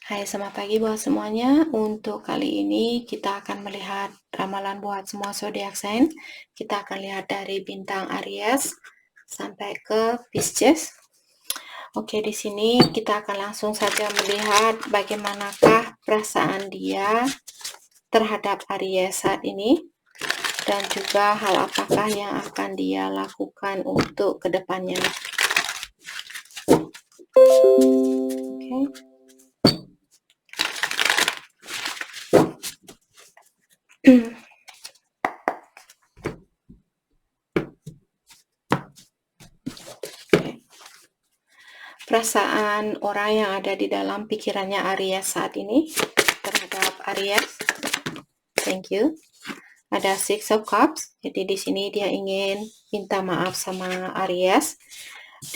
Hai, selamat pagi buat semuanya. Untuk kali ini kita akan melihat ramalan buat semua zodiak sign. Kita akan lihat dari bintang Aries sampai ke Pisces. Oke, di sini kita akan langsung saja melihat bagaimanakah perasaan dia terhadap Aries saat ini dan juga hal apakah yang akan dia lakukan untuk kedepannya. Oke. Perasaan orang yang ada di dalam pikirannya Aries saat ini terhadap Aries. Thank you. Ada Six of Cups. Jadi di sini dia ingin minta maaf sama Aries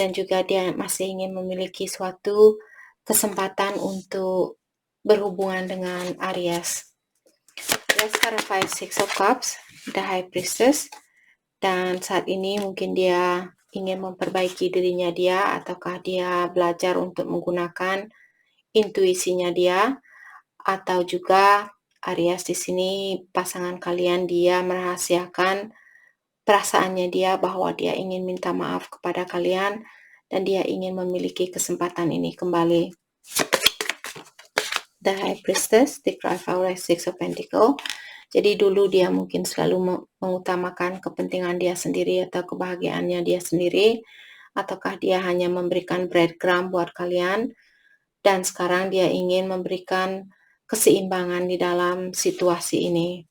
dan juga dia masih ingin memiliki suatu kesempatan untuk berhubungan dengan Aries. Let's clarify Six of Cups, the High Priestess. Dan saat ini mungkin dia ingin memperbaiki dirinya dia, ataukah dia belajar untuk menggunakan intuisinya dia, atau juga Aries di sini pasangan kalian dia merahasiakan perasaannya dia bahwa dia ingin minta maaf kepada kalian dan dia ingin memiliki kesempatan ini kembali. The High Priestess, the Cry Six of Pentacles. Jadi dulu dia mungkin selalu mengutamakan kepentingan dia sendiri atau kebahagiaannya dia sendiri, ataukah dia hanya memberikan breadcrumb buat kalian, dan sekarang dia ingin memberikan keseimbangan di dalam situasi ini.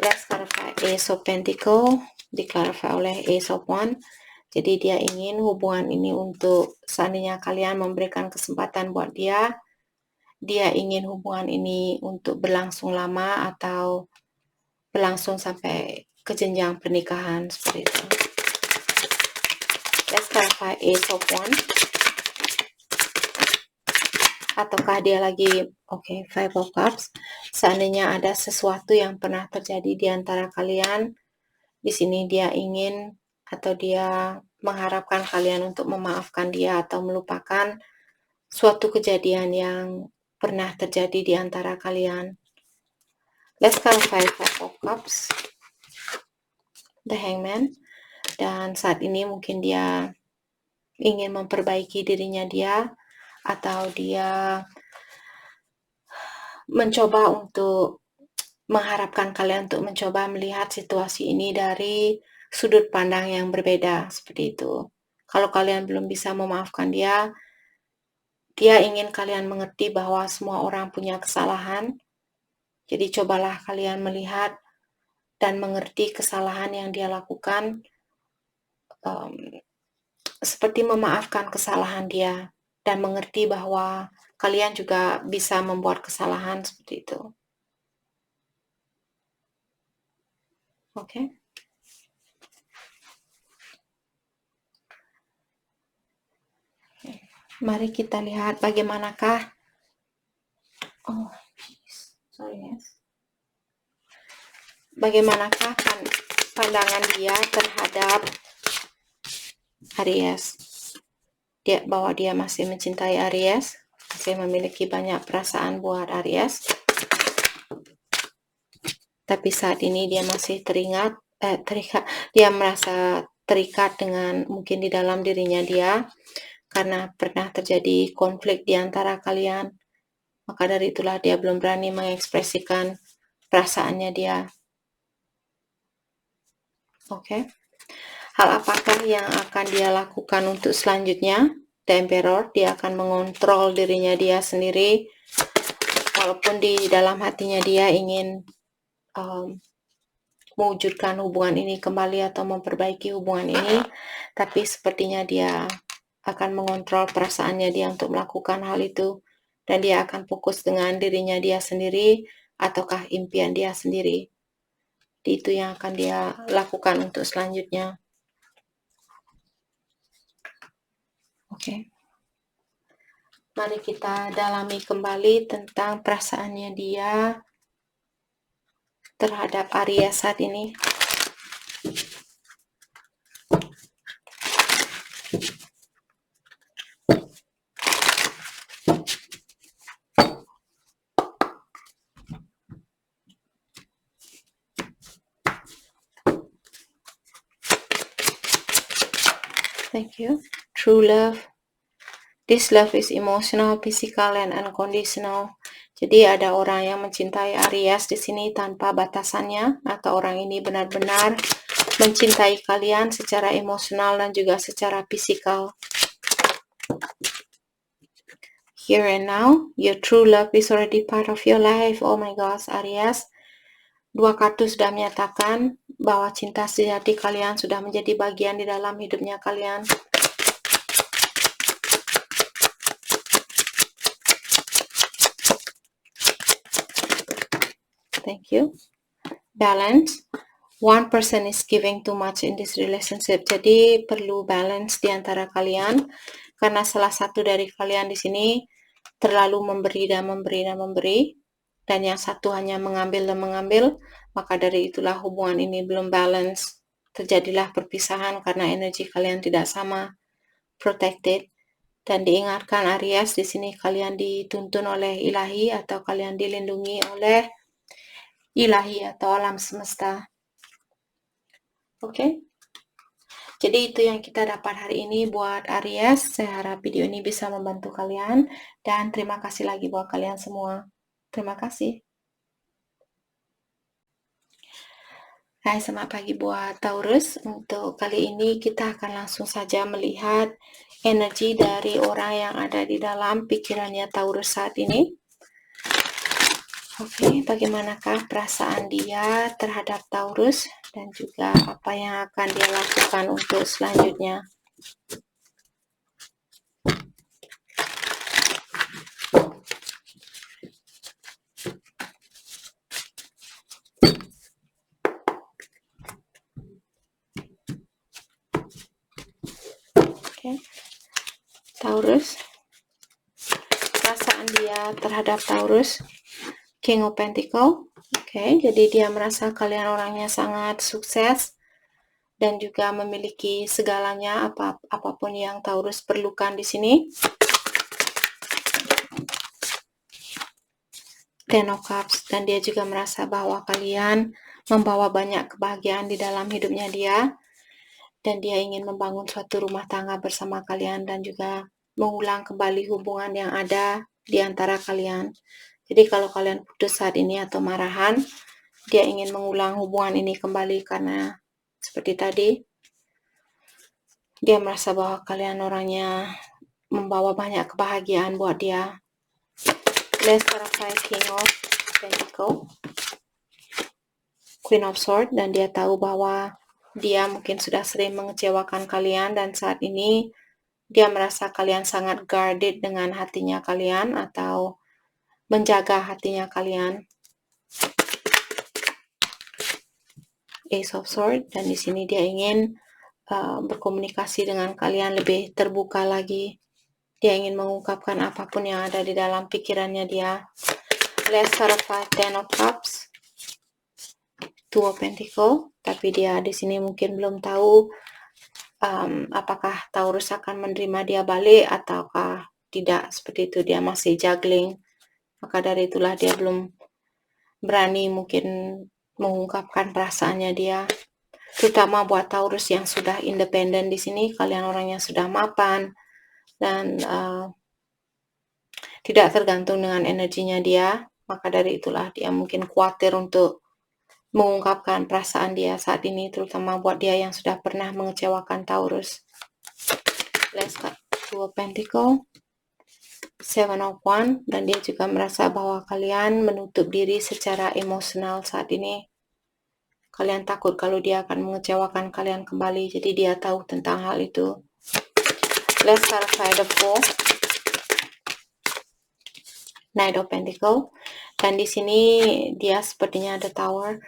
Let's clarify Ace of Pentacles, diklarify oleh Ace of Wands. Jadi dia ingin hubungan ini untuk seandainya kalian memberikan kesempatan buat dia ingin hubungan ini untuk berlangsung lama atau berlangsung sampai ke jenjang pernikahan seperti itu. Let's clarify Ace of Wands. Ataukah dia lagi Five of Cups. Seandainya ada sesuatu yang pernah terjadi di antara kalian, di sini dia ingin atau dia mengharapkan kalian untuk memaafkan dia atau melupakan suatu kejadian yang pernah terjadi di antara kalian. Let's clarify Five of Cups, the Hangman. Dan saat ini mungkin dia ingin memperbaiki dirinya dia, atau dia mencoba untuk mengharapkan kalian untuk mencoba melihat situasi ini dari sudut pandang yang berbeda seperti itu. Kalau kalian belum bisa memaafkan dia ingin kalian mengerti bahwa semua orang punya kesalahan. Jadi cobalah kalian melihat dan mengerti kesalahan yang dia lakukan, seperti memaafkan kesalahan dia dan mengerti bahwa kalian juga bisa membuat kesalahan seperti itu. Oke. Mari kita lihat bagaimanakah bagaimanakah pandangan dia terhadap Aries. Bahwa dia masih mencintai Aries, masih memiliki banyak perasaan buat Aries. Tapi saat ini dia masih terikat, dia merasa terikat dengan mungkin di dalam dirinya dia karena pernah terjadi konflik di antara kalian. Maka dari itulah dia belum berani mengekspresikan perasaannya dia. Oke. Hal apakah yang akan dia lakukan untuk selanjutnya? The Emperor, dia akan mengontrol dirinya dia sendiri, walaupun di dalam hatinya dia ingin mewujudkan hubungan ini kembali atau memperbaiki hubungan ini, tapi sepertinya dia akan mengontrol perasaannya dia untuk melakukan hal itu, dan dia akan fokus dengan dirinya dia sendiri ataukah impian dia sendiri. Itu yang akan dia lakukan untuk selanjutnya. Oke. Mari kita dalami kembali tentang perasaannya dia terhadap Aries saat ini. Thank you. True love. This love is emotional, physical, and unconditional. Jadi ada orang yang mencintai Aries di sini tanpa batasannya, atau orang ini benar-benar mencintai kalian secara emosional dan juga secara fisikal. Here and now, your true love is already part of your life. Oh my gosh, Aries. Dua kartu sudah menyatakan bahwa cinta sejati kalian sudah menjadi bagian di dalam hidupnya kalian. Thank you. Balance. One person is giving too much in this relationship. Jadi perlu balance di antara kalian, karena salah satu dari kalian di sini terlalu memberi dan memberi dan memberi, dan yang satu hanya mengambil dan mengambil. Maka dari itulah hubungan ini belum balance. Terjadilah perpisahan karena energi kalian tidak sama, protected. Dan diingatkan Aries, di sini kalian dituntun oleh ilahi atau kalian dilindungi oleh ilahi atau alam semesta. Oke. Jadi itu yang kita dapat hari ini buat Aries. Saya harap video ini bisa membantu kalian, dan terima kasih lagi buat kalian semua. Terima kasih. Hai, selamat pagi buat Taurus. Untuk kali ini kita akan langsung saja melihat energi dari orang yang ada di dalam pikirannya Taurus saat ini. Oke, bagaimanakah perasaan dia terhadap Taurus dan juga apa yang akan dia lakukan untuk selanjutnya. Oke, Taurus, perasaan dia terhadap Taurus. King of Pentacle. Oke, jadi dia merasa kalian orangnya sangat sukses dan juga memiliki segalanya, apapun yang Taurus perlukan di sini. Ten of Cups, dan dia juga merasa bahwa kalian membawa banyak kebahagiaan di dalam hidupnya dia, dan dia ingin membangun suatu rumah tangga bersama kalian dan juga mengulang kembali hubungan yang ada di antara kalian. Jadi kalau kalian putus saat ini atau marahan, dia ingin mengulang hubungan ini kembali karena seperti tadi, dia merasa bahwa kalian orangnya membawa banyak kebahagiaan buat dia. Let's clarify King of Pentacle, Queen of Swords, dan dia tahu bahwa dia mungkin sudah sering mengecewakan kalian, dan saat ini dia merasa kalian sangat guarded dengan hatinya kalian atau menjaga hatinya kalian. Ace of Swords, dan di sini dia ingin berkomunikasi dengan kalian lebih terbuka lagi. Dia ingin mengungkapkan apapun yang ada di dalam pikirannya dia. Let's clarify Ten of Cups, Two of Pentacle, tapi dia di sini mungkin belum tahu apakah Taurus akan menerima dia balik ataukah tidak. Seperti itu, dia masih juggling. Maka dari itulah dia belum berani mungkin mengungkapkan perasaannya dia. Terutama buat Taurus yang sudah independen di sini, kalian orang yang sudah mapan dan tidak tergantung dengan energinya dia. Maka dari itulah dia mungkin khawatir untuk mengungkapkan perasaan dia saat ini, terutama buat dia yang sudah pernah mengecewakan Taurus. Let's cut Two of Pentacle, Seven of Wands, dan dia juga merasa bahwa kalian menutup diri secara emosional saat ini. Kalian takut kalau dia akan mengecewakan kalian kembali, jadi dia tahu tentang hal itu. Let's clarify the Four, Knight of Pentacle, dan di sini dia sepertinya ada Tower.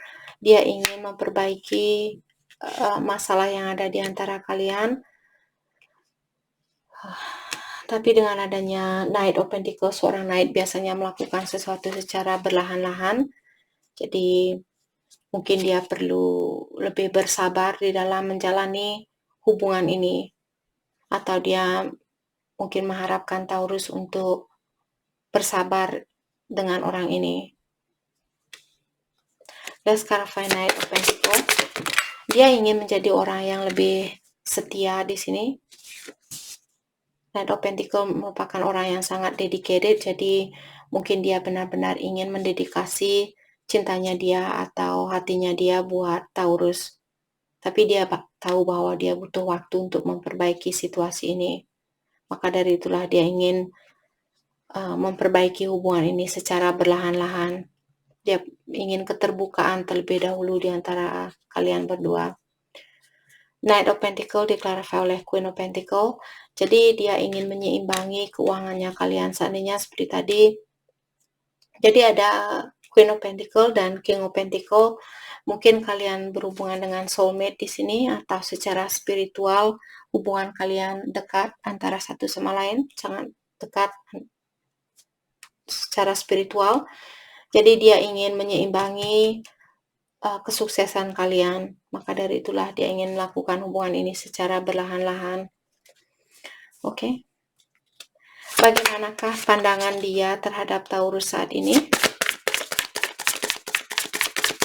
Dia ingin memperbaiki masalah yang ada di antara kalian. Tapi dengan adanya Knight of Pentacle, seorang Knight biasanya melakukan sesuatu secara berlahan-lahan. Jadi mungkin dia perlu lebih bersabar di dalam menjalani hubungan ini. Atau dia mungkin mengharapkan Taurus untuk bersabar dengan orang ini. Let's clarify Knight of Pentacle. Dia ingin menjadi orang yang lebih setia di sini. Knight of Pentacle merupakan orang yang sangat dedicated, jadi mungkin dia benar-benar ingin mendedikasi cintanya dia atau hatinya dia buat Taurus. Tapi dia tahu bahwa dia butuh waktu untuk memperbaiki situasi ini. Maka dari itulah dia ingin memperbaiki hubungan ini secara berlahan-lahan. Dia ingin keterbukaan terlebih dahulu di antara kalian berdua. Knight of Pentacle diklarifikasi oleh Queen of Pentacle. Jadi dia ingin menyeimbangi keuangannya kalian. Seandainya seperti tadi. Jadi ada Queen of Pentacle dan King of Pentacle. Mungkin kalian berhubungan dengan soulmate di sini atau secara spiritual hubungan kalian dekat antara satu sama lain, sangat dekat secara spiritual. Jadi dia ingin menyeimbangi kesuksesan kalian. Maka dari itulah dia ingin melakukan hubungan ini secara berlahan-lahan. Oke. Bagaimanakah pandangan dia terhadap Taurus saat ini?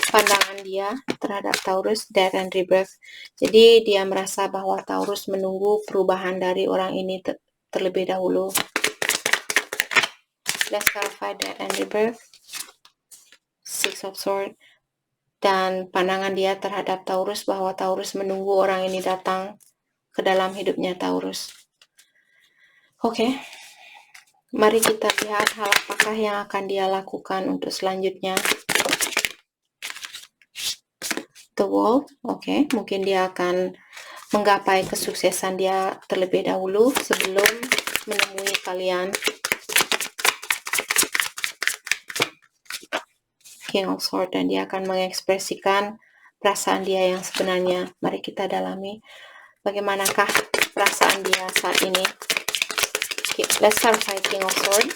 Pandangan dia terhadap Taurus, Death and Rebirth. Jadi dia merasa bahwa Taurus menunggu perubahan dari orang ini terlebih dahulu. Let's clarify Death and Rebirth. Six of Swords. Dan pandangan dia terhadap Taurus bahwa Taurus menunggu orang ini datang ke dalam hidupnya Taurus. Oke. Mari kita lihat hal apakah yang akan dia lakukan untuk selanjutnya. The Wolf. Oke. Mungkin dia akan menggapai kesuksesan dia terlebih dahulu sebelum menemui kalian. King of Swords, dan dia akan mengekspresikan perasaan dia yang sebenarnya. Mari kita dalami bagaimanakah perasaan dia saat ini. Let's start by King of Swords.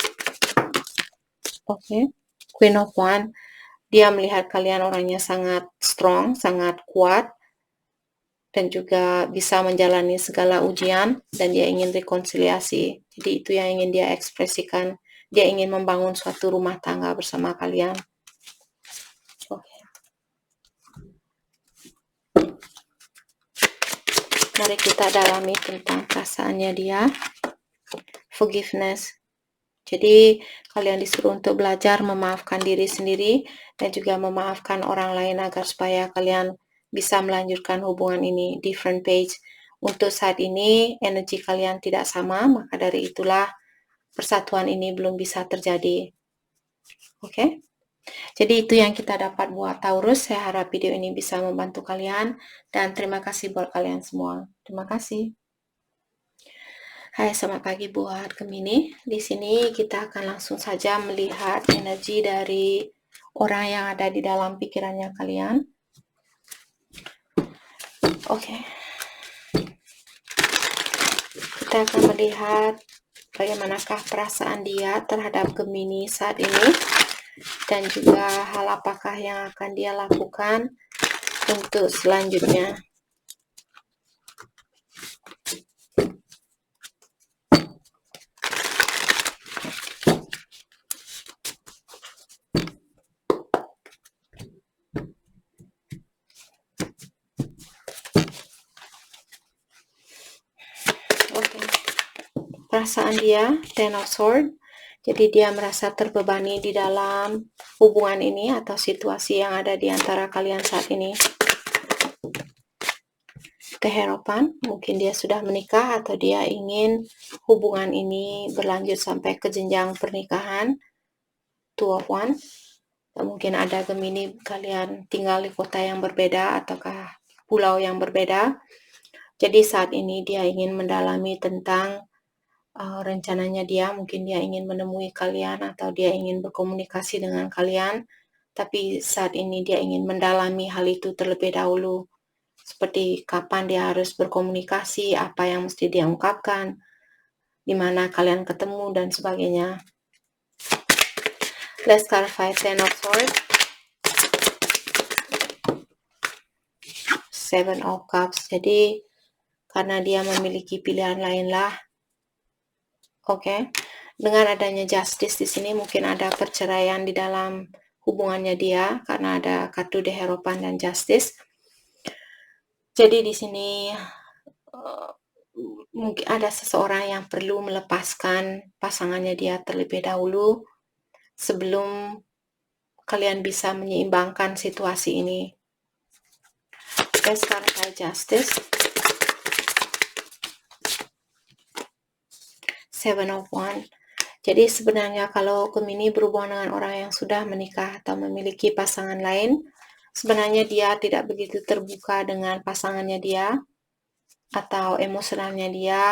Oke. Queen of Wands. Dia melihat kalian orangnya sangat strong, sangat kuat, dan juga bisa menjalani segala ujian, dan dia ingin rekonsiliasi. Jadi itu yang ingin dia ekspresikan. Dia ingin membangun suatu rumah tangga bersama kalian. Oke. Mari kita dalami tentang perasaannya dia. Forgiveness. Jadi kalian disuruh untuk belajar memaafkan diri sendiri dan juga memaafkan orang lain agar supaya kalian bisa melanjutkan hubungan ini. Different page. Untuk saat ini energi kalian tidak sama, maka dari itulah persatuan ini belum bisa terjadi. Oke? Jadi itu yang kita dapat buat Taurus. Saya harap video ini bisa membantu kalian dan terima kasih buat kalian semua. Terima kasih. Hai, selamat pagi buat Gemini. Di sini kita akan langsung saja melihat energi dari orang yang ada di dalam pikirannya kalian. Oke. Kita akan melihat bagaimanakah perasaan dia terhadap Gemini saat ini dan juga hal apakah yang akan dia lakukan untuk selanjutnya. Perasaan dia, Ten of Swords. Jadi dia merasa terbebani di dalam hubungan ini atau situasi yang ada di antara kalian saat ini. Keharapan, mungkin dia sudah menikah atau dia ingin hubungan ini berlanjut sampai ke jenjang pernikahan. Two of Wands. Mungkin ada Gemini kalian tinggal di kota yang berbeda ataukah pulau yang berbeda. Jadi saat ini dia ingin mendalami tentang rencananya dia, mungkin dia ingin menemui kalian atau dia ingin berkomunikasi dengan kalian, tapi saat ini dia ingin mendalami hal itu terlebih dahulu, seperti kapan dia harus berkomunikasi, apa yang mesti dia ungkapkan, di mana kalian ketemu dan sebagainya. Let's clarify Ten of Swords, Seven of Cups. Jadi karena dia memiliki pilihan lain lah. Oke, dengan adanya justice di sini mungkin ada perceraian di dalam hubungannya dia karena ada kartu The Hierophant dan justice. Jadi di sini mungkin ada seseorang yang perlu melepaskan pasangannya dia terlebih dahulu sebelum kalian bisa menyeimbangkan situasi ini. Let's clarify justice. Seven of Wands. Jadi sebenarnya kalau Gemini berhubungan dengan orang yang sudah menikah atau memiliki pasangan lain, sebenarnya dia tidak begitu terbuka dengan pasangannya dia atau emosionalnya dia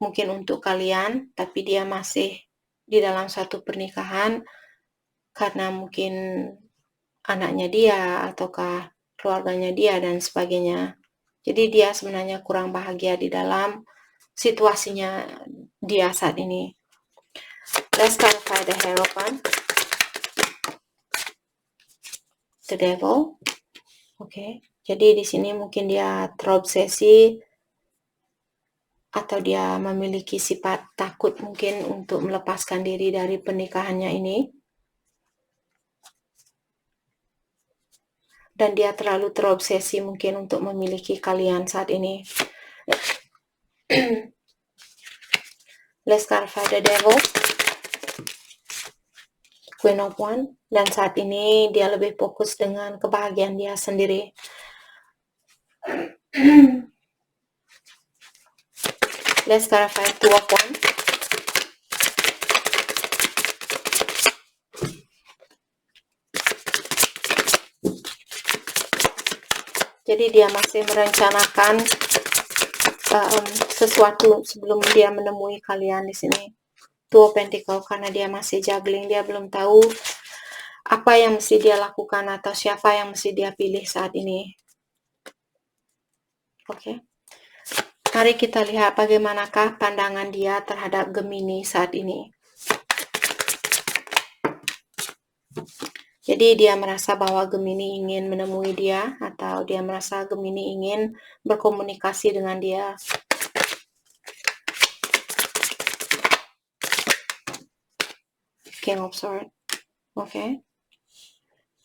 mungkin untuk kalian, tapi dia masih di dalam suatu pernikahan karena mungkin anaknya dia ataukah keluarganya dia dan sebagainya. Jadi dia sebenarnya kurang bahagia di dalam situasinya dia saat ini. Let's clarify the Hierophant. The Devil. Oke. Jadi di sini mungkin dia terobsesi atau dia memiliki sifat takut mungkin untuk melepaskan diri dari pernikahannya ini. Dan dia terlalu terobsesi mungkin untuk memiliki kalian saat ini. Let's clarify the Devil. Queen of Wands. Dan saat ini dia lebih fokus dengan kebahagiaan dia sendiri. Let's clarify Two of Wands. Jadi dia masih merencanakan sesuatu sebelum dia menemui kalian di sini. Two of Pentacles, karena dia masih juggling, dia belum tahu apa yang mesti dia lakukan atau siapa yang mesti dia pilih saat ini. Oke. Mari kita lihat bagaimanakah pandangan dia terhadap Gemini saat ini. Jadi dia merasa bahwa Gemini ingin menemui dia atau dia merasa Gemini ingin berkomunikasi dengan dia. King of Swords. Oke.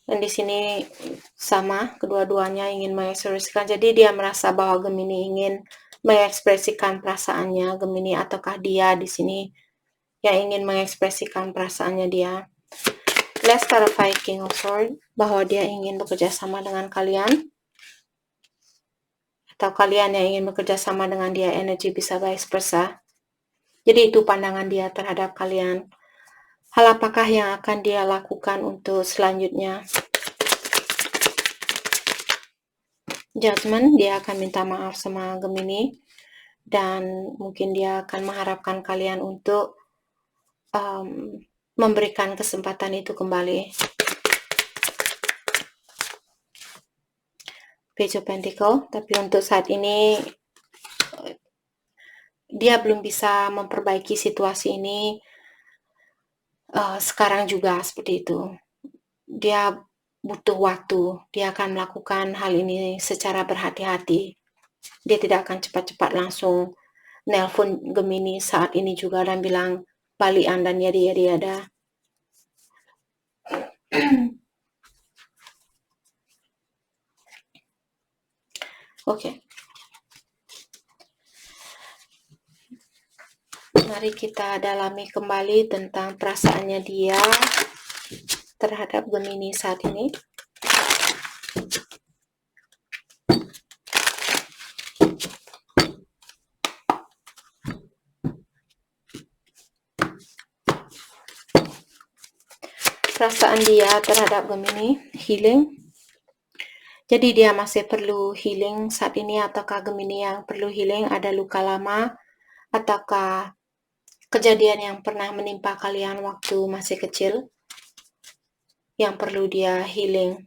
Dan di sini sama, kedua-duanya ingin mengekspresikan. Jadi dia merasa bahwa Gemini ingin mengekspresikan perasaannya, Gemini ataukah dia di sini yang ingin mengekspresikan perasaannya dia. Let's clarify King of Swords, bahwa dia ingin bekerja sama dengan kalian atau kalian yang ingin bekerja sama dengan dia, energi bisa vice versa. Jadi itu pandangan dia terhadap kalian. Hal apakah yang akan dia lakukan untuk selanjutnya? Judgment, dia akan minta maaf sama Gemini dan mungkin dia akan mengharapkan kalian untuk memberikan kesempatan itu kembali. Page of Pentacles, tapi untuk saat ini dia belum bisa memperbaiki situasi ini sekarang juga seperti itu. Dia butuh waktu, dia akan melakukan hal ini secara berhati-hati. Dia tidak akan cepat-cepat langsung nelpon Gemini saat ini juga dan bilang balikan dan yada-yada. Oke. Mari kita dalami kembali tentang perasaannya dia terhadap Gemini saat ini. Perasaan dia terhadap Gemini, healing. Jadi dia masih perlu healing saat ini, ataukah Gemini yang perlu healing ada luka lama, ataukah kejadian yang pernah menimpa kalian waktu masih kecil yang perlu dia healing,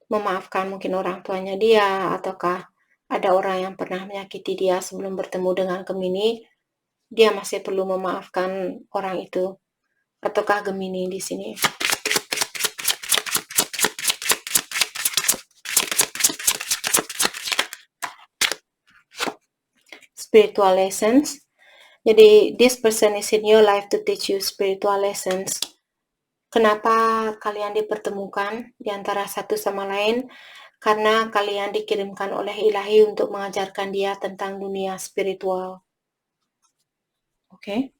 memaafkan mungkin orang tuanya dia, ataukah ada orang yang pernah menyakiti dia sebelum bertemu dengan Gemini, dia masih perlu memaafkan orang itu, ataukah Gemini di sini. Spiritual lessons. Jadi this person is in your life to teach you spiritual lessons. Kenapa kalian dipertemukan di antara satu sama lain? karena kalian dikirimkan oleh ilahi untuk mengajarkan dia tentang dunia spiritual. Oke.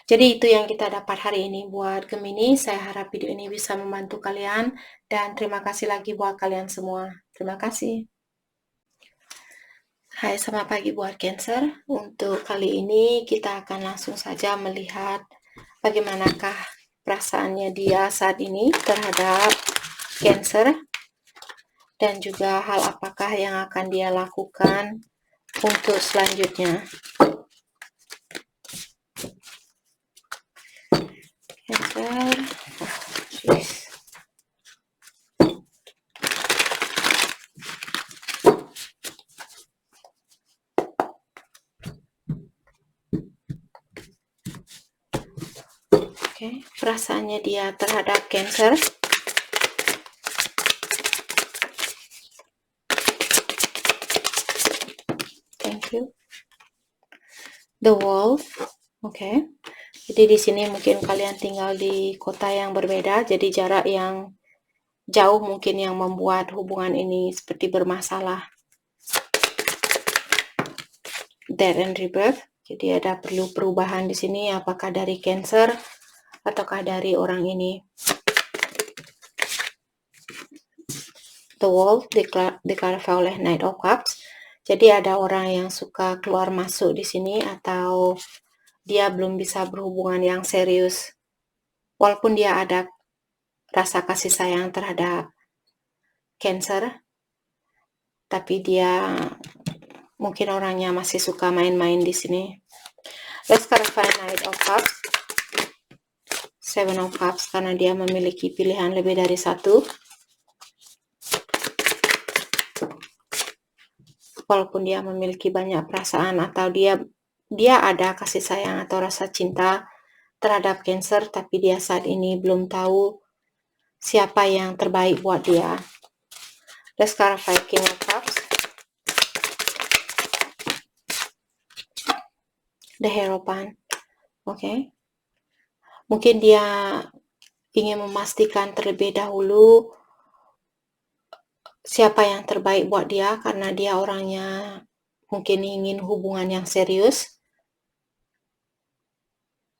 Jadi itu yang kita dapat hari ini buat Gemini. Saya harap video ini bisa membantu kalian, dan terima kasih lagi buat kalian semua. Terima kasih. Hai, selamat pagi buat Cancer. Untuk kali ini kita akan langsung saja melihat bagaimanakah perasaannya dia saat ini terhadap Cancer, dan juga hal apakah yang akan dia lakukan untuk selanjutnya. Cancer. Oke, perasaannya dia terhadap Cancer. Thank you. The Wolf. Oke. Jadi di sini mungkin kalian tinggal di kota yang berbeda, jadi jarak yang jauh mungkin yang membuat hubungan ini seperti bermasalah. Death and Rebirth. Jadi ada perlu perubahan di sini, apakah dari Cancer ataukah dari orang ini. The Wolf diklarifikasi oleh Knight of Cups. Jadi ada orang yang suka keluar masuk di sini, atau dia belum bisa berhubungan yang serius. Walaupun dia ada rasa kasih sayang terhadap Cancer, tapi dia mungkin orangnya masih suka main-main di sini. Let's clarify Knight of Cups, Seven of Cups, karena dia memiliki pilihan lebih dari satu. Walaupun dia memiliki banyak perasaan, atau dia ada kasih sayang atau rasa cinta terhadap Cancer, tapi dia saat ini belum tahu siapa yang terbaik buat dia. Let's clarify King of Cups, The Hierophant. Oke. Mungkin dia ingin memastikan terlebih dahulu siapa yang terbaik buat dia, karena dia orangnya mungkin ingin hubungan yang serius.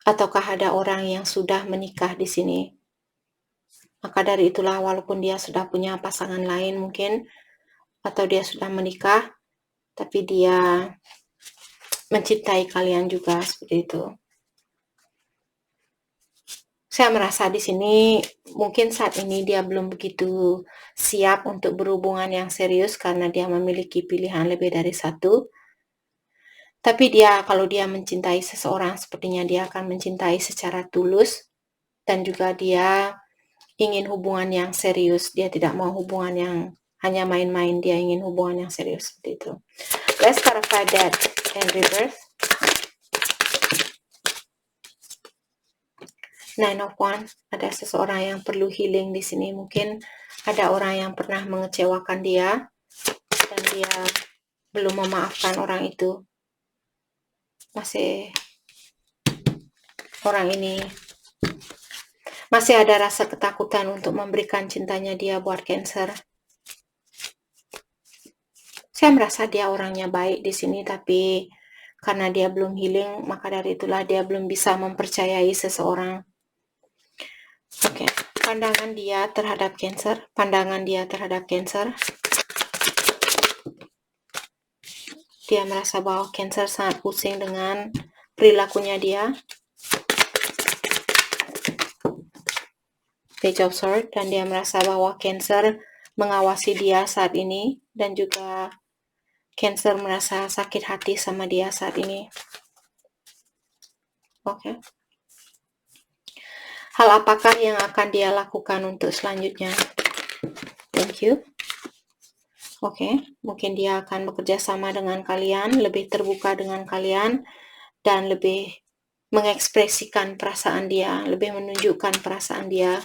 Ataukah ada orang yang sudah menikah di sini? Maka dari itulah, walaupun dia sudah punya pasangan lain mungkin, atau dia sudah menikah, tapi dia mencintai kalian juga, seperti itu. Saya merasa di sini mungkin saat ini dia belum begitu siap untuk berhubungan yang serius, karena dia memiliki pilihan lebih dari satu. Tapi dia, kalau dia mencintai seseorang, sepertinya dia akan mencintai secara tulus, dan juga dia ingin hubungan yang serius. Dia tidak mau hubungan yang hanya main-main, dia ingin hubungan yang serius, seperti itu. Let's clarify Death and Rebirth. Nine of Wands, ada seseorang yang perlu healing di sini. Mungkin ada orang yang pernah mengecewakan dia, dan dia belum memaafkan orang itu. Orang ini masih ada rasa ketakutan untuk memberikan cintanya dia buat Cancer. Saya merasa dia orangnya baik di sini, tapi karena dia belum healing, maka dari itulah dia belum bisa mempercayai seseorang. Oke, pandangan dia terhadap Cancer. Dia merasa bahwa Cancer sangat pusing dengan perilakunya dia. Page of Swords, dan dia merasa bahwa Cancer mengawasi dia saat ini, dan juga Cancer merasa sakit hati sama dia saat ini. Oke. Hal apakah yang akan dia lakukan untuk selanjutnya? Thank you. Oke, mungkin dia akan bekerja sama dengan kalian, lebih terbuka dengan kalian, dan lebih mengekspresikan perasaan dia, lebih menunjukkan perasaan dia.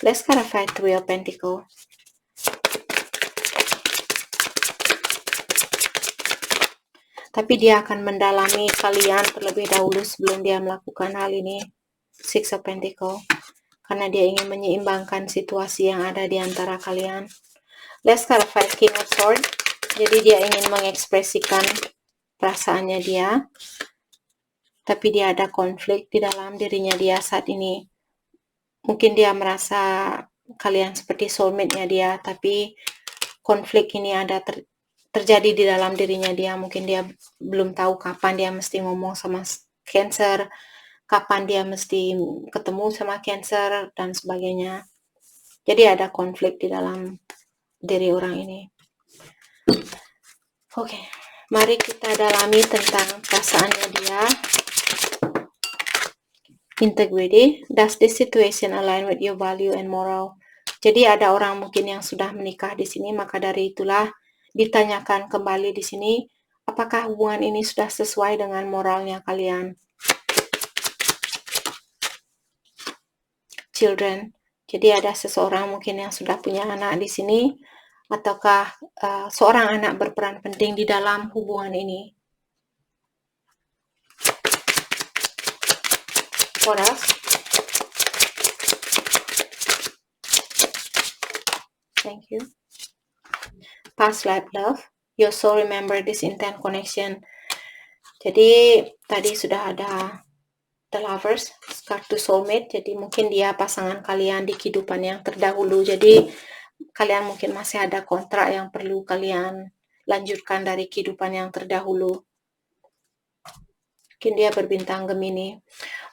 Let's clarify Three of Pentacles. Tapi dia akan mendalami kalian terlebih dahulu sebelum dia melakukan hal ini. Six of Pentacles. Karena dia ingin menyeimbangkan situasi yang ada di antara kalian. Let's clarify King of Swords. Jadi dia ingin mengekspresikan perasaannya dia, tapi dia ada konflik di dalam dirinya dia saat ini. Mungkin dia merasa kalian seperti soulmate-nya dia, tapi konflik ini ada terjadi di dalam dirinya dia. Mungkin dia belum tahu kapan dia mesti ngomong sama Cancer, kapan dia mesti ketemu sama Cancer, dan sebagainya. Jadi ada konflik di dalam diri orang ini. Oke, mari kita dalami tentang perasaannya dia. Integrity. Does this situation align with your value and moral? Jadi ada orang mungkin yang sudah menikah di sini, maka dari itulah ditanyakan kembali di sini, apakah hubungan ini sudah sesuai dengan moralnya kalian? Children. Jadi ada seseorang mungkin yang sudah punya anak di sini, ataukah seorang anak berperan penting di dalam hubungan ini? What else? Thank you. Past life love. Your soul remember this intent connection. Jadi tadi sudah ada The Lovers, kartu soulmate. Jadi mungkin dia pasangan kalian di kehidupan yang terdahulu. Jadi kalian mungkin masih ada kontrak yang perlu kalian lanjutkan dari kehidupan yang terdahulu. Mungkin dia berbintang Gemini.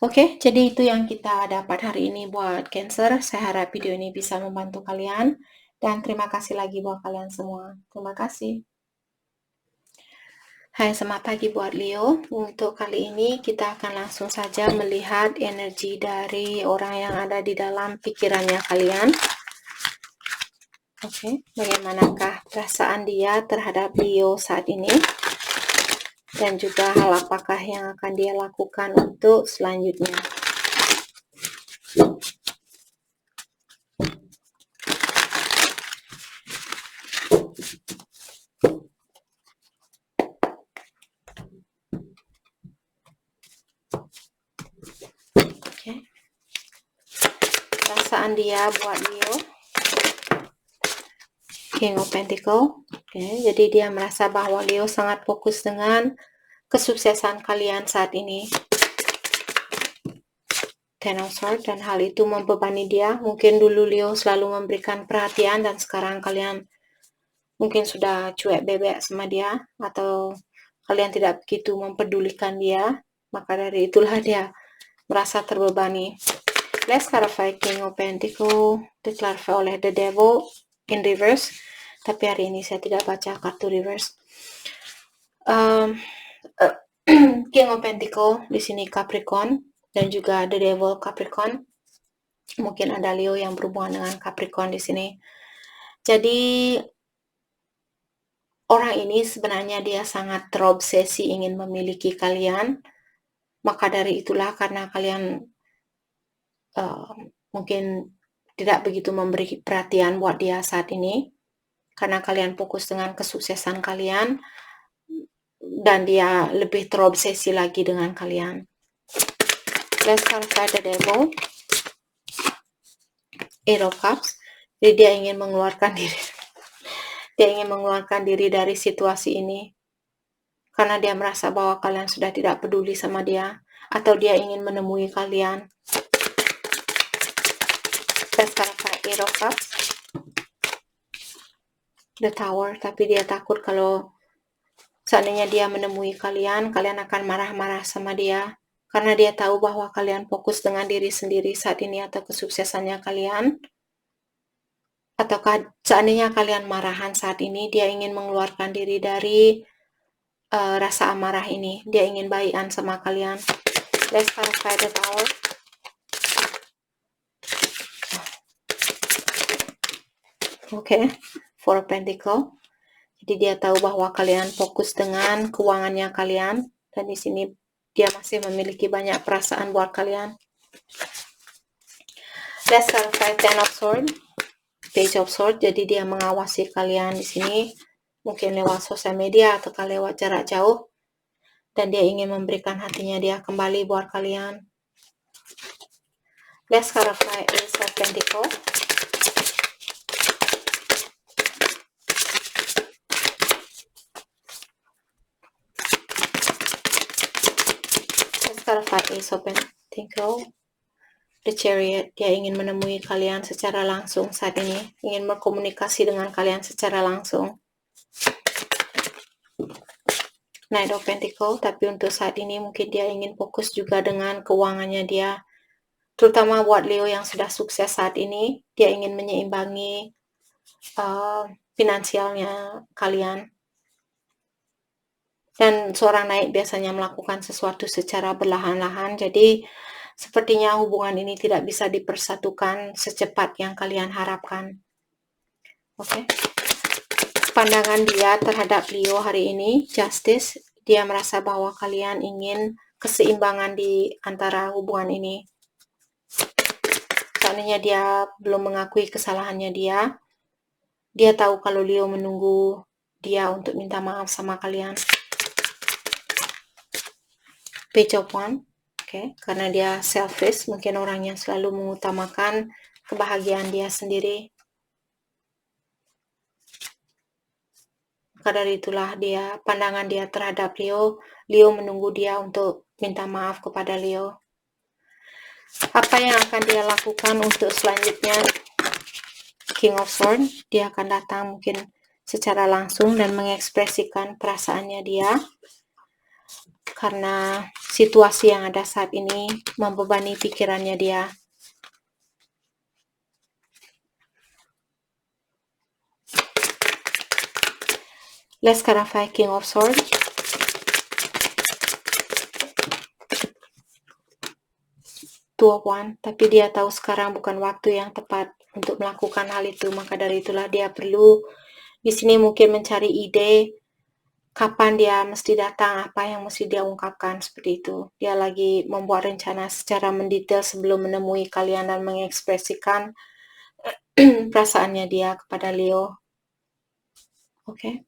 Oke, jadi itu yang kita dapat hari ini buat Cancer. Saya harap video ini bisa membantu kalian. Dan terima kasih lagi buat kalian semua. Terima kasih. Hai, selamat pagi buat Leo. Untuk kali ini kita akan langsung saja melihat energi dari orang yang ada di dalam pikirannya kalian. Oke, bagaimanakah perasaan dia terhadap Leo saat ini? Dan juga hal apakah yang akan dia lakukan untuk selanjutnya. Oke. Perasaan dia buat Leo. King of Pentacle. Oke, jadi dia merasa bahwa Leo sangat fokus dengan kesuksesan kalian saat ini. Ten of Swords, dan hal itu membebani dia. Mungkin dulu Leo selalu memberikan perhatian dan sekarang kalian mungkin sudah cuek bebek sama dia, atau kalian tidak begitu mempedulikan dia, maka dari itulah dia merasa terbebani. Let's clarify King of Pentacle, diklarify oleh The Devil in reverse, tapi hari ini saya tidak baca kartu reverse. King of Pentacle di sini Capricorn, dan juga The Devil Capricorn. Mungkin ada Leo yang berhubungan dengan Capricorn di sini. Jadi orang ini sebenarnya dia sangat terobsesi ingin memiliki kalian. Maka dari itulah, karena kalian mungkin tidak begitu memberi perhatian buat dia saat ini, karena kalian fokus dengan kesuksesan kalian, dan dia lebih terobsesi lagi dengan kalian. Let's clarify the Devil. Eight of Cups. Jadi dia ingin mengeluarkan diri. Dia ingin mengeluarkan diri dari situasi ini. Karena dia merasa bahwa kalian sudah tidak peduli sama dia. Atau dia ingin menemui kalian. Let's clarify Eight of Cups. The Tower. Tapi dia takut kalau seandainya dia menemui kalian, kalian akan marah-marah sama dia. Karena dia tahu bahwa kalian fokus dengan diri sendiri saat ini atau kesuksesannya kalian. Ataukah seandainya kalian marahan saat ini, dia ingin mengeluarkan diri dari rasa amarah ini. Dia ingin baikan sama kalian. Let's clarify the Tower. Oke, Four of Pentacle. Jadi dia tahu bahwa kalian fokus dengan keuangannya kalian. Dan di sini dia masih memiliki banyak perasaan buat kalian. Let's clarify Ten of Swords. Page of Swords. Jadi dia mengawasi kalian di sini. Mungkin lewat sosial media atau lewat jarak jauh. Dan dia ingin memberikan hatinya dia kembali buat kalian. Let's clarify Ace of Pentacles. clarify Ace of Pentacles, The Chariot. Dia ingin menemui kalian secara langsung saat ini, ingin berkomunikasi dengan kalian secara langsung. Knight of Pentacles, tapi untuk saat ini mungkin dia ingin fokus juga dengan keuangannya dia. Terutama buat Leo yang sudah sukses saat ini, dia ingin menyeimbangi finansialnya kalian. Dan seorang naik biasanya melakukan sesuatu secara perlahan-lahan, jadi sepertinya hubungan ini tidak bisa dipersatukan secepat yang kalian harapkan. Oke. Pandangan dia terhadap Leo hari ini, Justice, dia merasa bahwa kalian ingin keseimbangan di antara hubungan ini. Seandainya dia belum mengakui kesalahannya dia tahu kalau Leo menunggu dia untuk minta maaf sama kalian. Page of Wands, karena dia selfish, mungkin orang yang selalu mengutamakan kebahagiaan dia sendiri. Maka dari itulah pandangan dia terhadap Leo menunggu dia untuk minta maaf kepada Leo. Apa yang akan dia lakukan untuk selanjutnya? King of Swords, dia akan datang mungkin secara langsung dan mengekspresikan perasaannya dia. Karena situasi yang ada saat ini membebani pikirannya dia. Let's clarify King of Swords. Two of Wands, tapi dia tahu sekarang bukan waktu yang tepat untuk melakukan hal itu. Maka dari itulah dia perlu di sini mungkin mencari ide kapan dia mesti datang, apa yang mesti dia ungkapkan, seperti itu. Dia lagi membuat rencana secara mendetail sebelum menemui kalian dan mengekspresikan perasaannya dia kepada Leo. Oke.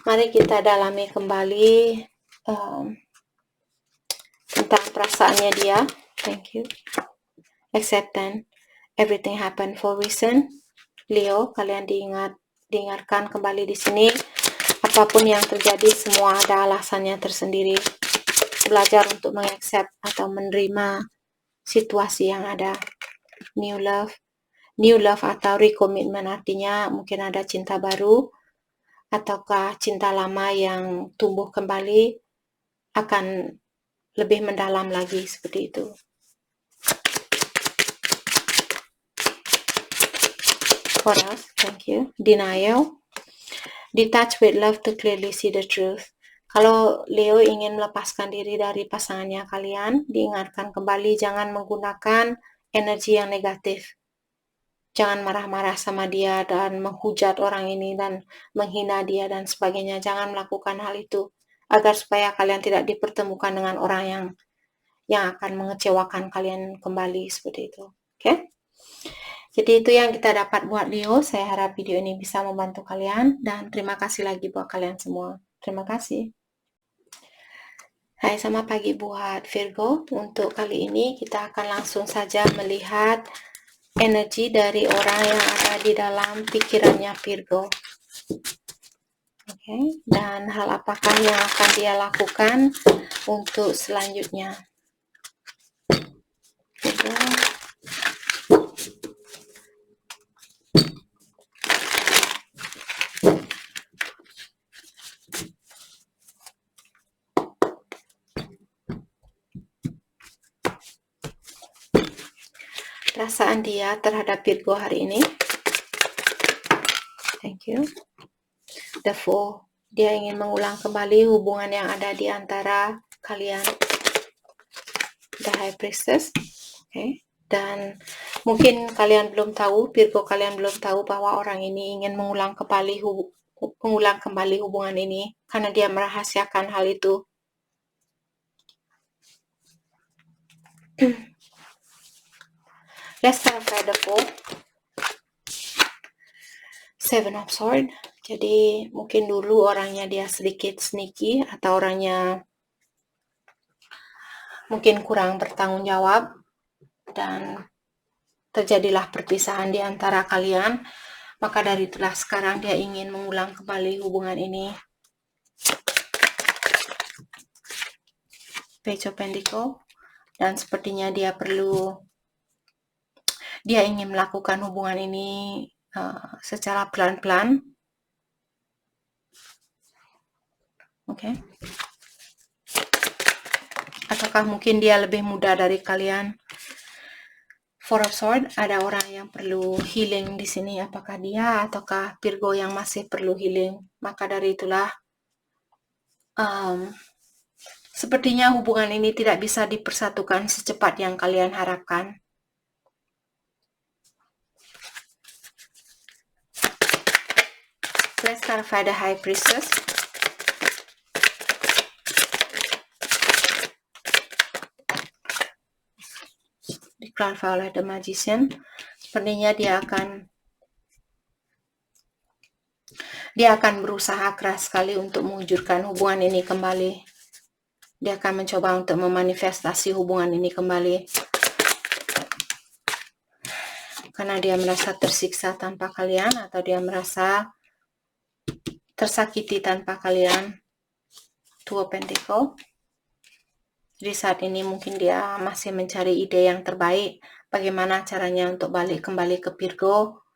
Mari kita dalami kembali tentang perasaannya dia. Thank you. Acceptance. Everything happen for reason. Leo, kalian diingatkan kembali di sini. Apapun yang terjadi, semua ada alasannya tersendiri. Belajar untuk mengaccept atau menerima situasi yang ada. New love atau recommitment, artinya mungkin ada cinta baru ataukah cinta lama yang tumbuh kembali akan lebih mendalam lagi, seperti itu. What else? Thank you. Denial. Detach with love to clearly see the truth. Kalau Leo ingin melepaskan diri dari pasangannya kalian, diingatkan kembali jangan menggunakan energi yang negatif. Jangan marah-marah sama dia dan menghujat orang ini dan menghina dia dan sebagainya. Jangan melakukan hal itu agar supaya kalian tidak dipertemukan dengan orang yang akan mengecewakan kalian kembali, seperti itu. Oke? Jadi itu yang kita dapat buat Leo. Saya harap video ini bisa membantu kalian dan terima kasih lagi buat kalian semua. Terima kasih. Hai, selamat pagi buat Virgo. Untuk kali ini kita akan langsung saja melihat energi dari orang yang ada di dalam pikirannya Virgo. Oke, dan hal apakah yang akan dia lakukan untuk selanjutnya. Virgo. Perasaan dia terhadap Virgo hari ini. Thank you. The Fool. Dia ingin mengulang kembali hubungan yang ada di antara kalian. The High Priestess. Oke. Dan mungkin kalian belum tahu, Virgo kalian belum tahu bahwa orang ini ingin mengulang kembali hubungan ini karena dia merahasiakan hal itu. Let's start with the Fool. Seven of Swords. Jadi mungkin dulu orangnya dia sedikit sneaky atau orangnya mungkin kurang bertanggung jawab dan terjadilah perpisahan di antara kalian. Maka dari itulah sekarang dia ingin mengulang kembali hubungan ini. Page of Pentacle, dan sepertinya dia ingin melakukan hubungan ini secara pelan-pelan. Oke. Ataukah mungkin dia lebih muda dari kalian? Four of Swords, ada orang yang perlu healing di sini. Apakah dia ataukah Virgo yang masih perlu healing? Maka dari itulah sepertinya hubungan ini tidak bisa dipersatukan secepat yang kalian harapkan. Let's clarify the High Priestess. Clarify oleh The Magician. Sepertinya dia akan berusaha keras sekali untuk mewujudkan hubungan ini kembali. Dia akan mencoba untuk memanifestasi hubungan ini kembali. Karena dia merasa tersiksa tanpa kalian, atau dia merasa tersakiti tanpa kalian. Two of Pentacles. Jadi saat ini mungkin dia masih mencari ide yang terbaik. Bagaimana caranya untuk balik kembali ke Virgo.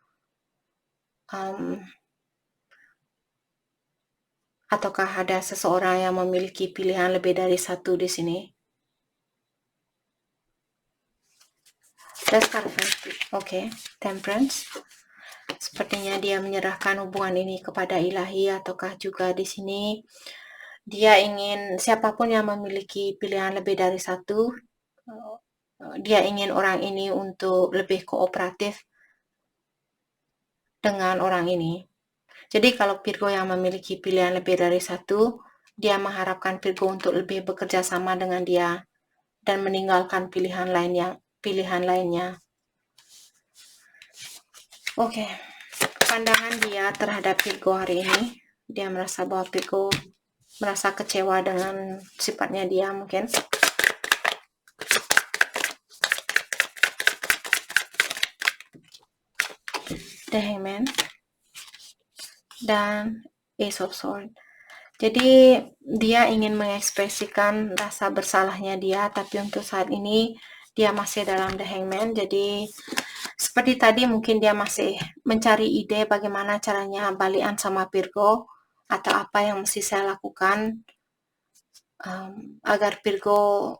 Ataukah ada seseorang yang memiliki pilihan lebih dari satu di sini? Oke, Temperance. Sepertinya dia menyerahkan hubungan ini kepada ilahi, ataukah juga di sini dia ingin siapapun yang memiliki pilihan lebih dari satu, dia ingin orang ini untuk lebih kooperatif dengan orang ini. Jadi kalau Virgo yang memiliki pilihan lebih dari satu, dia mengharapkan Virgo untuk lebih bekerja sama dengan dia dan meninggalkan pilihan lainnya. Oke. Pandangan dia terhadap Virgo hari ini, dia merasa bahwa Virgo merasa kecewa dengan sifatnya dia mungkin. The Hangman dan Ace of Swords. Jadi dia ingin mengekspresikan rasa bersalahnya dia, tapi untuk saat ini dia masih dalam The Hangman. Jadi seperti tadi mungkin dia masih mencari ide bagaimana caranya balikan sama Virgo, atau apa yang mesti saya lakukan agar Virgo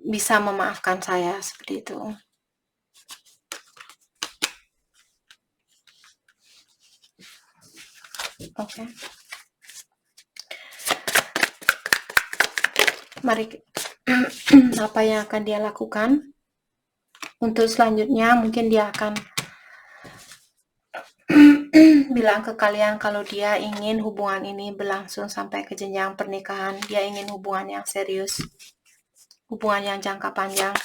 bisa memaafkan saya, seperti itu. Oke. Mari apa yang akan dia lakukan? Untuk selanjutnya mungkin dia akan bilang ke kalian kalau dia ingin hubungan ini berlangsung sampai ke jenjang pernikahan. Dia ingin hubungan yang serius, hubungan yang jangka panjang.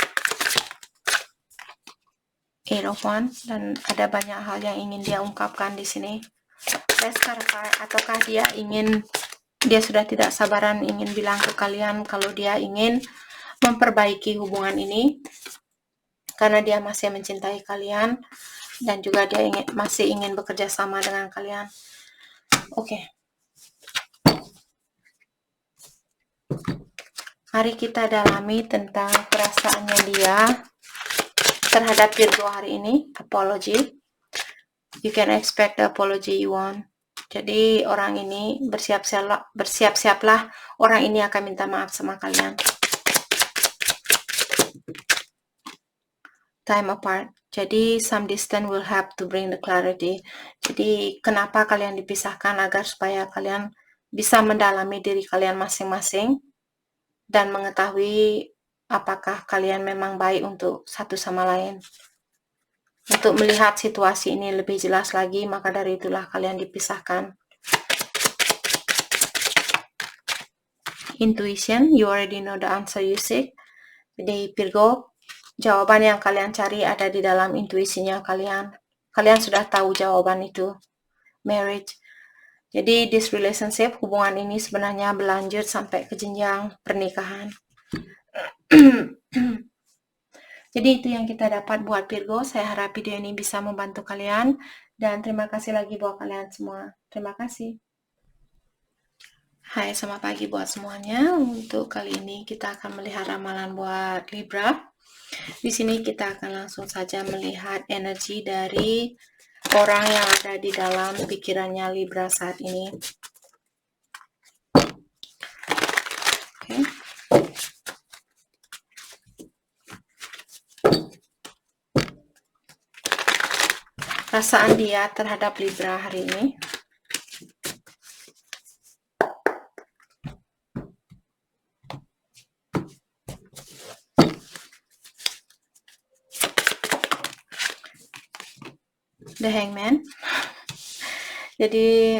Eight of Wands, dan ada banyak hal yang ingin dia ungkapkan di sini. Ataukah dia sudah tidak sabaran ingin bilang ke kalian kalau dia ingin memperbaiki hubungan ini karena dia masih mencintai kalian dan juga dia masih ingin bekerja sama dengan kalian. Oke. Mari kita dalami tentang perasaannya dia terhadap Virgo hari ini. Apology. You can expect the apology you want. Jadi orang ini bersiap-siaplah, orang ini akan minta maaf sama kalian. Time apart. Jadi some distance will help to bring the clarity. Jadi kenapa kalian dipisahkan? Agar supaya kalian bisa mendalami diri kalian masing-masing dan mengetahui apakah kalian memang baik untuk satu sama lain. Untuk melihat situasi ini lebih jelas lagi, maka dari itulah kalian dipisahkan. Intuition, you already know the answer you seek. Jadi Virgo, jawaban yang kalian cari ada di dalam intuisinya kalian. Kalian sudah tahu jawaban itu. Marriage. Jadi this relationship, hubungan ini sebenarnya berlanjut sampai ke jenjang pernikahan. Jadi itu yang kita dapat buat Virgo. Saya harap video ini bisa membantu kalian. Dan terima kasih lagi buat kalian semua. Terima kasih. Hai, selamat pagi buat semuanya. Untuk kali ini kita akan melihat ramalan buat Libra. Di sini kita akan langsung saja melihat energi dari orang yang ada di dalam pikirannya Libra saat ini. Oke. Perasaan dia terhadap Libra hari ini. The Hangman. Jadi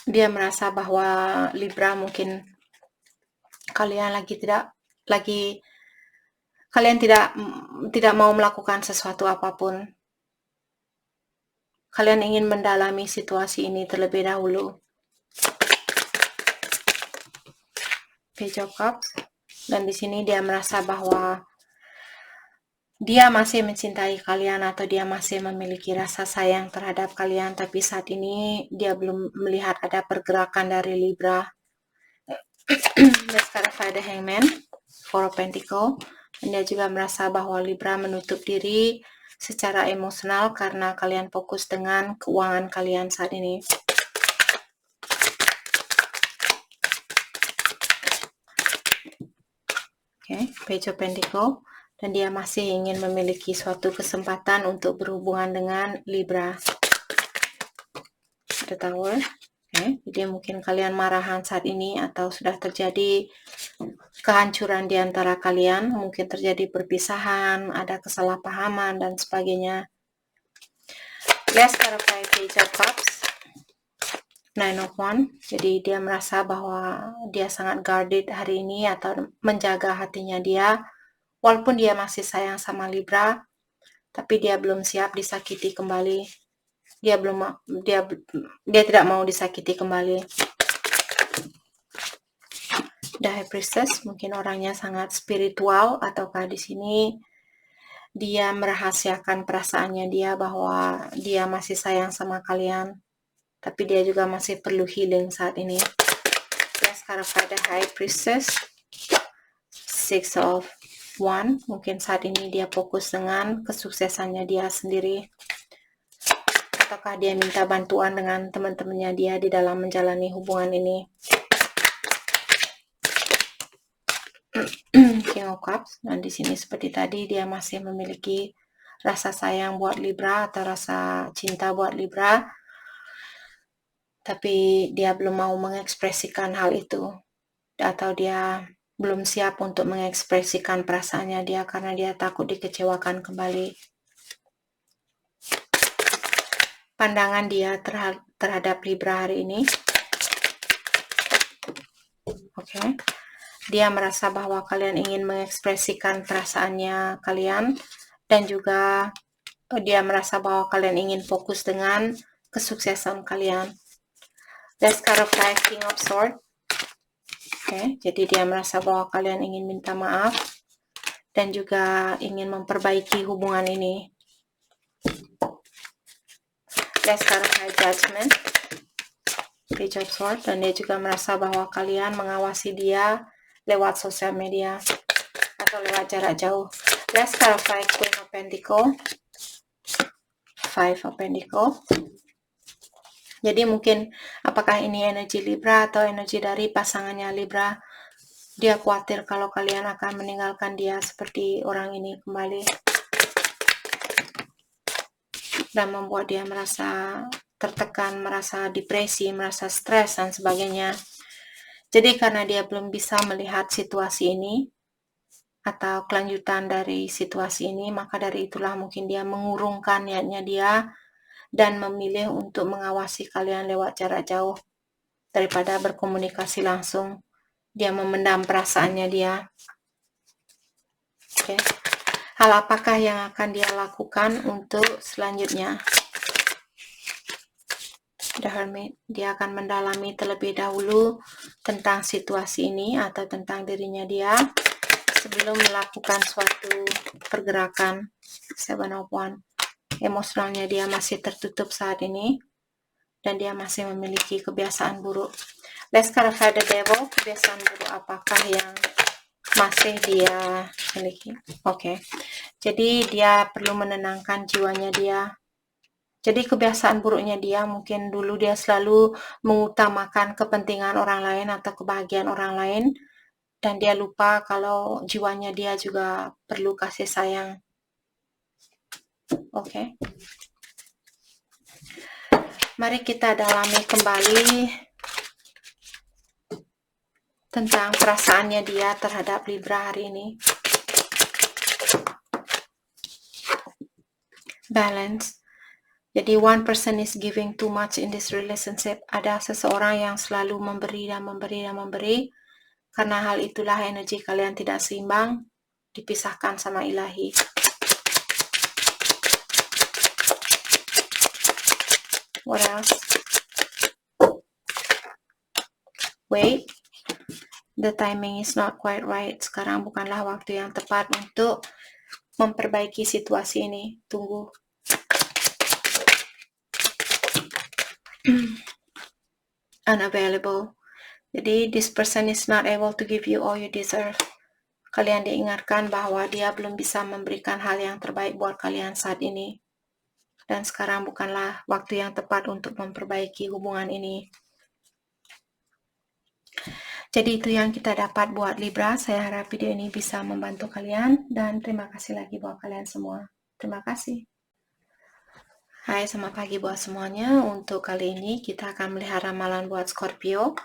dia merasa bahwa Libra mungkin kalian tidak mau melakukan sesuatu apapun. Kalian ingin mendalami situasi ini terlebih dahulu. Page of Cups. Dan di sini dia merasa bahwa dia masih mencintai kalian atau dia masih memiliki rasa sayang terhadap kalian, tapi saat ini dia belum melihat ada pergerakan dari Libra. Let's clarify the Hangman, Four of Pentacles. Dan dia juga merasa bahwa Libra menutup diri secara emosional karena kalian fokus dengan keuangan kalian saat ini. Okay, Page of Pentacles. Dan dia masih ingin memiliki suatu kesempatan untuk berhubungan dengan Libra. The Tower. Okay, jadi mungkin kalian marahan saat ini atau sudah terjadi kehancuran di antara kalian, mungkin terjadi perpisahan, ada kesalahpahaman dan sebagainya. Let's clarify Page of Cups. Nine of Wands. Jadi dia merasa bahwa dia sangat guarded hari ini atau menjaga hatinya dia. Walaupun dia masih sayang sama Libra, tapi dia belum siap disakiti kembali. Dia tidak mau disakiti kembali. The High Priestess, mungkin orangnya sangat spiritual, ataukah di sini dia merahasiakan perasaannya dia bahwa dia masih sayang sama kalian, tapi dia juga masih perlu healing saat ini. Let's clarify the High Priestess. Six of Wands, mungkin saat ini dia fokus dengan kesuksesannya dia sendiri. Ataukah dia minta bantuan dengan teman-temannya dia di dalam menjalani hubungan ini. King of Cups. Dan di sini seperti tadi dia masih memiliki rasa sayang buat Libra atau rasa cinta buat Libra. Tapi dia belum mau mengekspresikan hal itu. Atau dia belum siap untuk mengekspresikan perasaannya dia karena dia takut dikecewakan kembali. Pandangan dia terhadap Libra hari ini. Oke. Dia merasa bahwa kalian ingin mengekspresikan perasaannya kalian, dan juga dia merasa bahwa kalian ingin fokus dengan kesuksesan kalian. Let's clarify King of Swords. Oke, jadi dia merasa bahwa kalian ingin minta maaf dan juga ingin memperbaiki hubungan ini. Let's clarify Judgment. Page of Swords. Dan dia juga merasa bahwa kalian mengawasi dia lewat sosial media atau lewat jarak jauh. Let's clarify Queen of Pentacles. Five of Pentacles. Jadi mungkin apakah ini energi Libra atau energi dari pasangannya Libra. Dia khawatir kalau kalian akan meninggalkan dia seperti orang ini kembali. Dan membuat dia merasa tertekan, merasa depresi, merasa stres dan sebagainya. Jadi karena dia belum bisa melihat situasi ini atau kelanjutan dari situasi ini, maka dari itulah mungkin dia mengurungkan niatnya dia dan memilih untuk mengawasi kalian lewat jarak jauh daripada berkomunikasi langsung. Dia memendam perasaannya dia. Oke. Hal apakah yang akan dia lakukan untuk selanjutnya? The Hermit. Dia akan mendalami terlebih dahulu tentang situasi ini atau tentang dirinya dia sebelum melakukan suatu pergerakan. Seven of Wands. Emosionalnya dia masih tertutup saat ini. dan dia masih memiliki kebiasaan buruk. Let's clarify the devil. Kebiasaan buruk apakah yang masih dia miliki? Oke. Jadi dia perlu menenangkan jiwanya dia. Jadi kebiasaan buruknya dia mungkin dulu dia selalu mengutamakan kepentingan orang lain atau kebahagiaan orang lain, dan dia lupa kalau jiwanya dia juga perlu kasih sayang. Oke. Mari kita dalami kembali tentang perasaannya dia terhadap Libra hari ini. Balance. Jadi one person is giving too much in this relationship. Ada seseorang yang selalu memberi dan memberi dan memberi. Karena hal itulah energi kalian tidak seimbang, dipisahkan sama ilahi. What else? Wait. The timing is not quite right. Sekarang bukanlah waktu yang tepat untuk memperbaiki situasi ini. Tunggu. Unavailable. Jadi this person is not able to give you all you deserve. Kalian diingatkan bahwa dia belum bisa memberikan hal yang terbaik buat kalian saat ini. Dan sekarang bukanlah waktu yang tepat untuk memperbaiki hubungan ini. Jadi itu yang kita dapat buat Libra. Saya harap video ini bisa membantu kalian. Dan terima kasih lagi buat kalian semua. Terima kasih. Hai, selamat pagi buat semuanya. Untuk kali ini kita akan melihat ramalan buat Scorpio.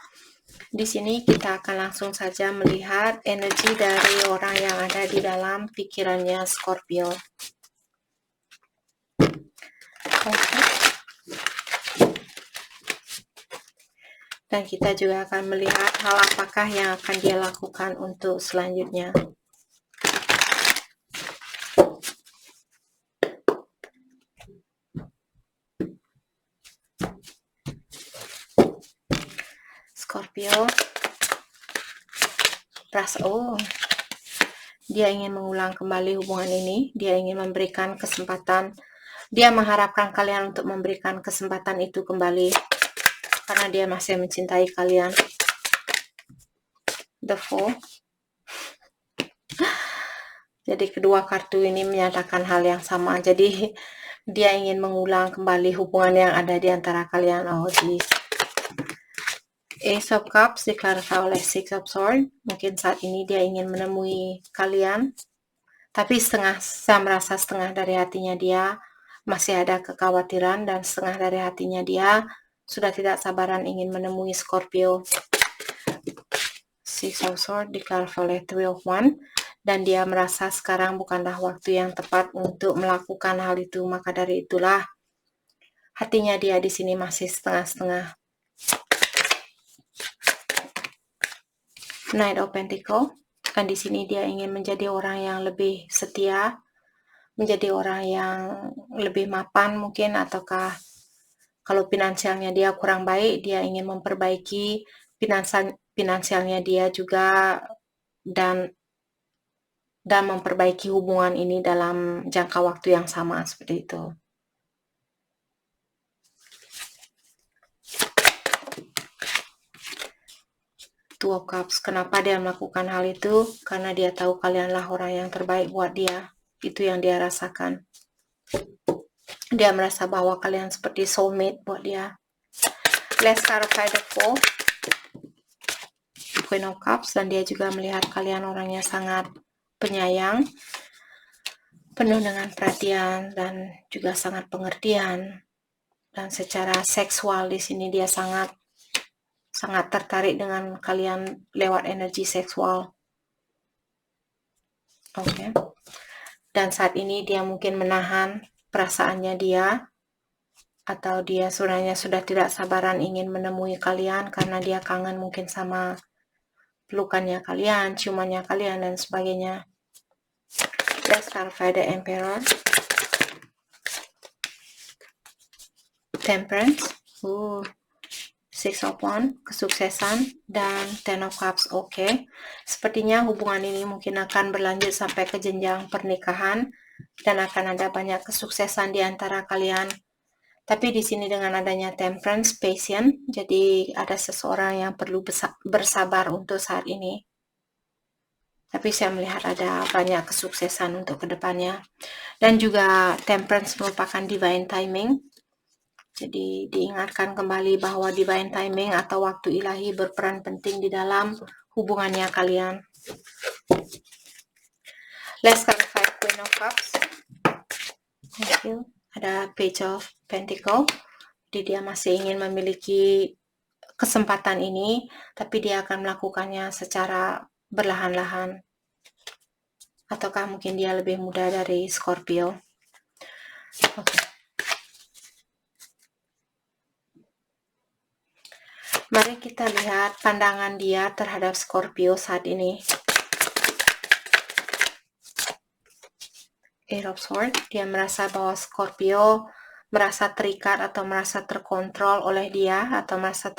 Di sini kita akan langsung saja melihat energi dari orang yang ada di dalam pikirannya Scorpio. Okay. Dan kita juga akan melihat hal apakah yang akan dia lakukan untuk selanjutnya. Scorpio. Dia ingin mengulang kembali hubungan ini. Dia ingin memberikan kesempatan. Dia mengharapkan kalian untuk memberikan kesempatan itu kembali. Karena dia masih mencintai kalian. The Fool. Jadi kedua kartu ini menyatakan hal yang sama. Jadi dia ingin mengulang kembali hubungan yang ada di antara kalian. Oh, geez. Ace of Cups diklarifikasi oleh Six of Swords. Mungkin saat ini dia ingin menemui kalian. Tapi saya merasa setengah dari hatinya dia masih ada kekhawatiran, dan setengah dari hatinya dia sudah tidak sabaran ingin menemui Scorpio. Six of Swords diklarifikasi oleh Three of Wands. Dan dia merasa sekarang bukanlah waktu yang tepat untuk melakukan hal itu. Maka dari itulah hatinya dia di sini masih setengah-setengah. Knight of Pentacles. Dan di sini dia ingin menjadi orang yang lebih setia, menjadi orang yang lebih mapan mungkin, ataukah kalau finansialnya dia kurang baik, dia ingin memperbaiki finansialnya dia juga, dan memperbaiki hubungan ini dalam jangka waktu yang sama, seperti itu. Two of Cups. Kenapa dia melakukan hal itu? Karena dia tahu kalianlah orang yang terbaik buat dia. Itu yang dia rasakan. Dia merasa bahwa kalian seperti soulmate buat dia. Let's clarify the Fool. Queen of Cups. Dan dia juga melihat kalian orangnya sangat penyayang, penuh dengan perhatian, dan juga sangat pengertian. Dan secara seksual di sini dia sangat tertarik dengan kalian lewat energi seksual. Oke. Dan saat ini dia mungkin menahan perasaannya dia, atau dia sebenarnya sudah tidak sabaran ingin menemui kalian karena dia kangen mungkin sama pelukannya kalian, ciumannya kalian, dan sebagainya. Let's clarify the Emperor. Temperance. Six of Wands, kesuksesan, dan Ten of Cups. Oke. Sepertinya hubungan ini mungkin akan berlanjut sampai ke jenjang pernikahan, dan akan ada banyak kesuksesan di antara kalian. Tapi di sini dengan adanya temperance, patient, jadi ada seseorang yang perlu bersabar untuk saat ini. Tapi saya melihat ada banyak kesuksesan untuk kedepannya. Dan juga temperance merupakan divine timing. Jadi diingatkan kembali bahwa divine timing atau waktu ilahi berperan penting di dalam hubungannya kalian. Let's clarify Queen of Cups. Thank you. Ada Page of Pentacle. Jadi dia masih ingin memiliki kesempatan ini, tapi dia akan melakukannya secara berlahan-lahan. Ataukah mungkin dia lebih muda dari Scorpio? Okay. Mari kita lihat pandangan dia terhadap Scorpio saat ini. Eight of Swords, dia merasa bahwa Scorpio merasa terikat atau merasa terkontrol oleh dia, atau merasa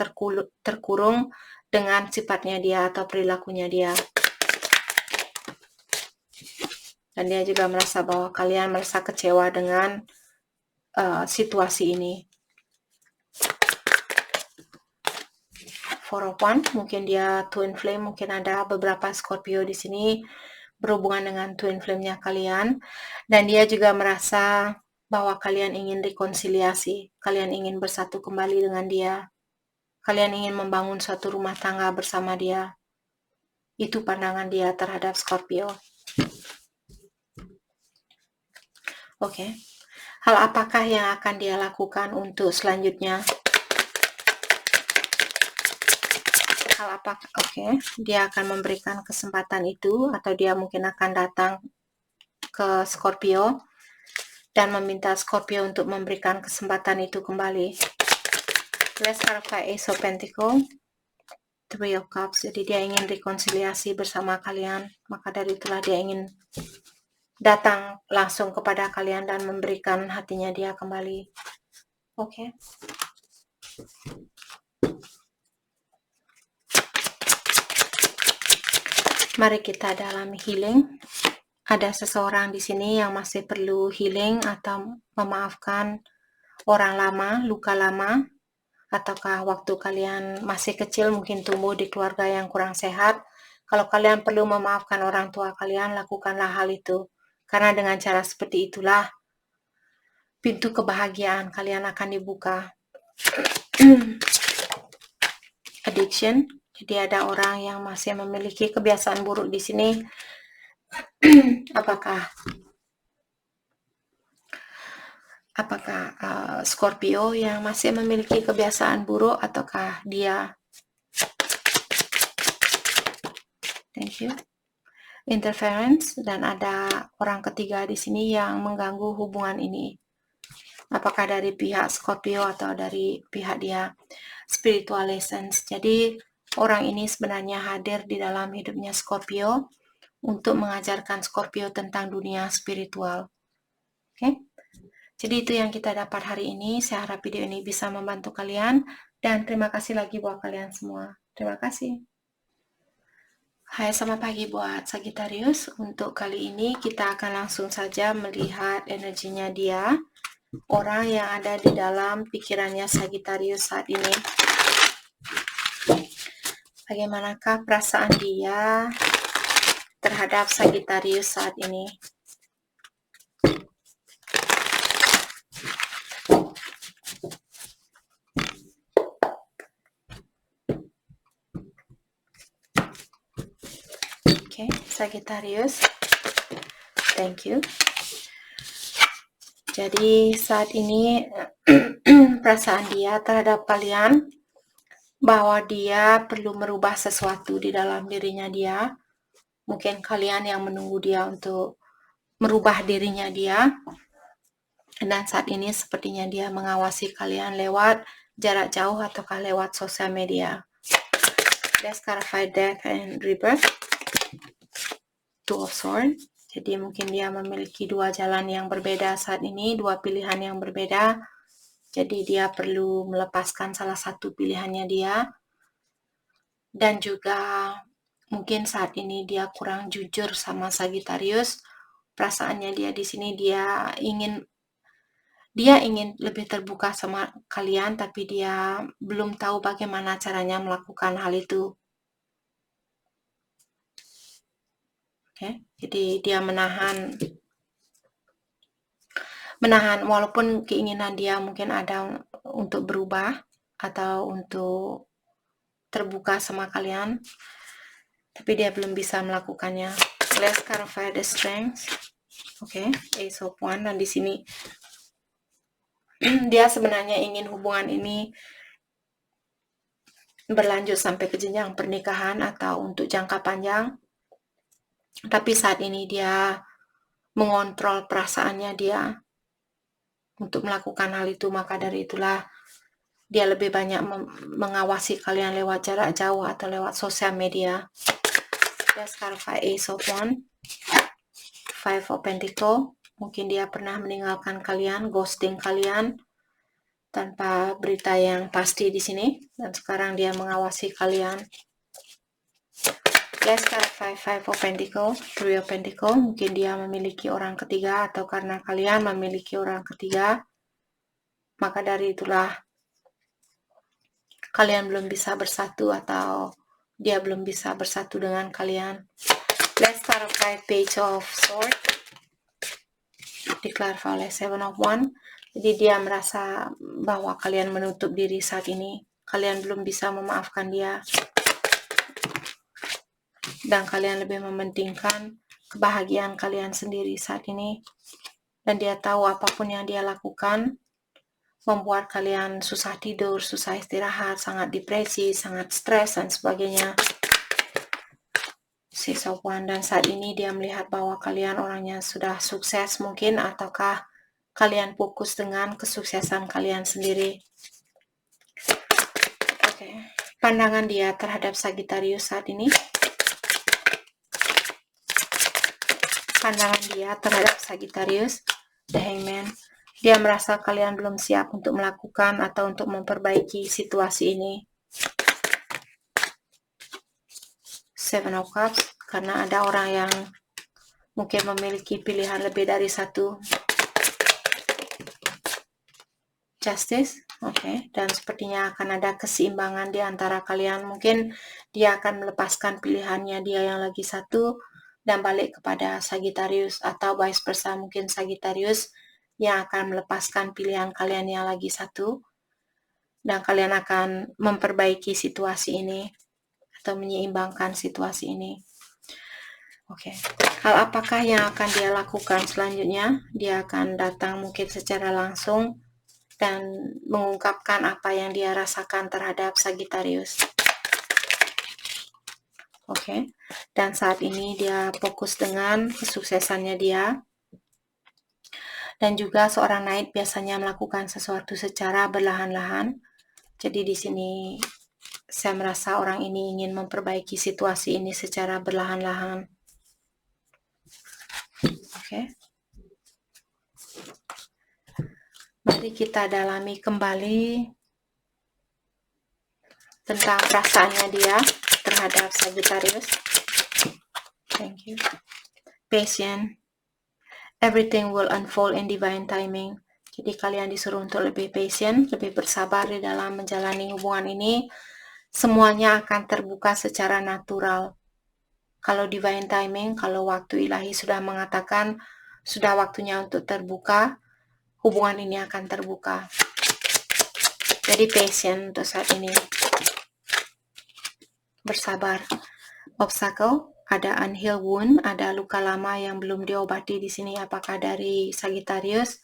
terkurung dengan sifatnya dia atau perilakunya dia. Dan dia juga merasa bahwa kalian merasa kecewa dengan situasi ini. Four of Wands, mungkin dia twin flame, mungkin ada beberapa Scorpio di sini berhubungan dengan twin flame-nya kalian, dan dia juga merasa bahwa kalian ingin rekonsiliasi, kalian ingin bersatu kembali dengan dia, kalian ingin membangun suatu rumah tangga bersama dia. Itu pandangan dia terhadap Scorpio. Oke. Hal apakah yang akan dia lakukan untuk selanjutnya? Dia akan memberikan kesempatan itu, atau dia mungkin akan datang ke Scorpio dan meminta Scorpio untuk memberikan kesempatan itu kembali. Let's clarify Ace of Pentacles, Three of Cups. Jadi dia ingin rekonsiliasi bersama kalian, maka dari itulah dia ingin datang langsung kepada kalian dan memberikan hatinya dia kembali. Oke. Mari kita dalam healing. Ada seseorang di sini yang masih perlu healing atau memaafkan orang lama, luka lama, ataukah waktu kalian masih kecil mungkin tumbuh di keluarga yang kurang sehat. Kalau kalian perlu memaafkan orang tua kalian, lakukanlah hal itu. Karena dengan cara seperti itulah pintu kebahagiaan kalian akan dibuka. Addiction. Jadi ada orang yang masih memiliki kebiasaan buruk di sini. Apakah Scorpio yang masih memiliki kebiasaan buruk, ataukah dia? Thank you. Interference, dan ada orang ketiga di sini yang mengganggu hubungan ini. Apakah dari pihak Scorpio atau dari pihak dia? Spiritual lessons. Jadi orang ini sebenarnya hadir di dalam hidupnya Scorpio untuk mengajarkan Scorpio tentang dunia spiritual. Oke? Jadi itu yang kita dapat hari ini. Saya harap video ini bisa membantu kalian, dan terima kasih lagi buat kalian semua. Terima kasih. Hai, selamat pagi buat Sagittarius. Untuk kali ini kita akan langsung saja melihat energinya dia, orang yang ada di dalam pikirannya Sagittarius saat ini. Bagaimanakah perasaan dia terhadap Sagittarius saat ini? Oke, Sagittarius. Thank you. Jadi saat ini perasaan dia terhadap kalian, bahwa dia perlu merubah sesuatu di dalam dirinya dia. Mungkin kalian yang menunggu dia untuk merubah dirinya dia. Dan saat ini sepertinya dia mengawasi kalian lewat jarak jauh ataukah lewat sosial media. Let's clarify Death and Rebirth. Two of Swords. Jadi mungkin dia memiliki dua jalan yang berbeda saat ini, dua pilihan yang berbeda. Jadi dia perlu melepaskan salah satu pilihannya dia. Dan juga mungkin saat ini dia kurang jujur sama Sagittarius. Perasaannya dia di sini, dia ingin Dia ingin lebih terbuka sama kalian, tapi dia belum tahu bagaimana caranya melakukan hal itu. Oke, jadi dia menahan walaupun keinginan dia mungkin ada untuk berubah atau untuk terbuka sama kalian, tapi dia belum bisa melakukannya. Let's clarify the strength. Oke, Ace of Wands, dan di sini dia sebenarnya ingin hubungan ini berlanjut sampai ke jenjang pernikahan atau untuk jangka panjang. Tapi saat ini dia mengontrol perasaannya dia untuk melakukan hal itu, maka dari itulah dia lebih banyak mengawasi kalian lewat jarak jauh atau lewat sosial media. Let's clarify Ace of Wands, Five of Pentacles. Mungkin dia pernah meninggalkan kalian, ghosting kalian tanpa berita yang pasti di sini, dan sekarang dia mengawasi kalian. Let's clarify Five of Pentacles, Three of Pentacles. Mungkin dia memiliki orang ketiga, atau karena kalian memiliki orang ketiga, maka dari itulah kalian belum bisa bersatu atau dia belum bisa bersatu dengan kalian. Let's clarify Page of Swords, diklarify oleh Seven of Wands. Jadi dia merasa bahwa kalian menutup diri saat ini. Kalian belum bisa memaafkan dia. Dan kalian lebih mementingkan kebahagiaan kalian sendiri saat ini. Dan dia tahu apapun yang dia lakukan membuat kalian susah tidur, susah istirahat, sangat depresi, sangat stres, dan sebagainya. Six of Wands, dan saat ini dia melihat bahwa kalian orangnya sudah sukses mungkin, ataukah kalian fokus dengan kesuksesan kalian sendiri. Oke, pandangan dia terhadap Sagittarius saat ini. Pandangan dia terhadap Sagittarius, The Hangman. Dia merasa kalian belum siap untuk melakukan atau untuk memperbaiki situasi ini. Seven of Cups, karena ada orang yang mungkin memiliki pilihan lebih dari satu. Justice, oke, dan sepertinya akan ada keseimbangan di antara kalian. Mungkin dia akan melepaskan pilihannya dia yang lagi satu dan balik kepada Sagittarius, atau vice versa, mungkin Sagittarius yang akan melepaskan pilihan kalian yang lagi satu dan kalian akan memperbaiki situasi ini atau menyeimbangkan situasi ini. Oke, hal apakah yang akan dia lakukan selanjutnya? Dia akan datang mungkin secara langsung dan mengungkapkan apa yang dia rasakan terhadap Sagittarius. Oke, dan saat ini dia fokus dengan kesuksesannya dia. Dan juga seorang naik biasanya melakukan sesuatu secara perlahan-lahan. Jadi di sini saya merasa orang ini ingin memperbaiki situasi ini secara perlahan-lahan. Oke. Mari kita dalami kembali tentang perasaannya dia terhadap Sagittarius. Thank you. Patient. Everything will unfold in divine timing. Jadi kalian disuruh untuk lebih patient, lebih bersabar di dalam menjalani hubungan ini. Semuanya akan terbuka secara natural. Kalau divine timing, kalau waktu ilahi sudah mengatakan sudah waktunya untuk terbuka, hubungan ini akan terbuka. Jadi patient untuk saat ini. Bersabar. Obstacle, ada unhealed wound, ada luka lama yang belum diobati di sini, apakah dari Sagittarius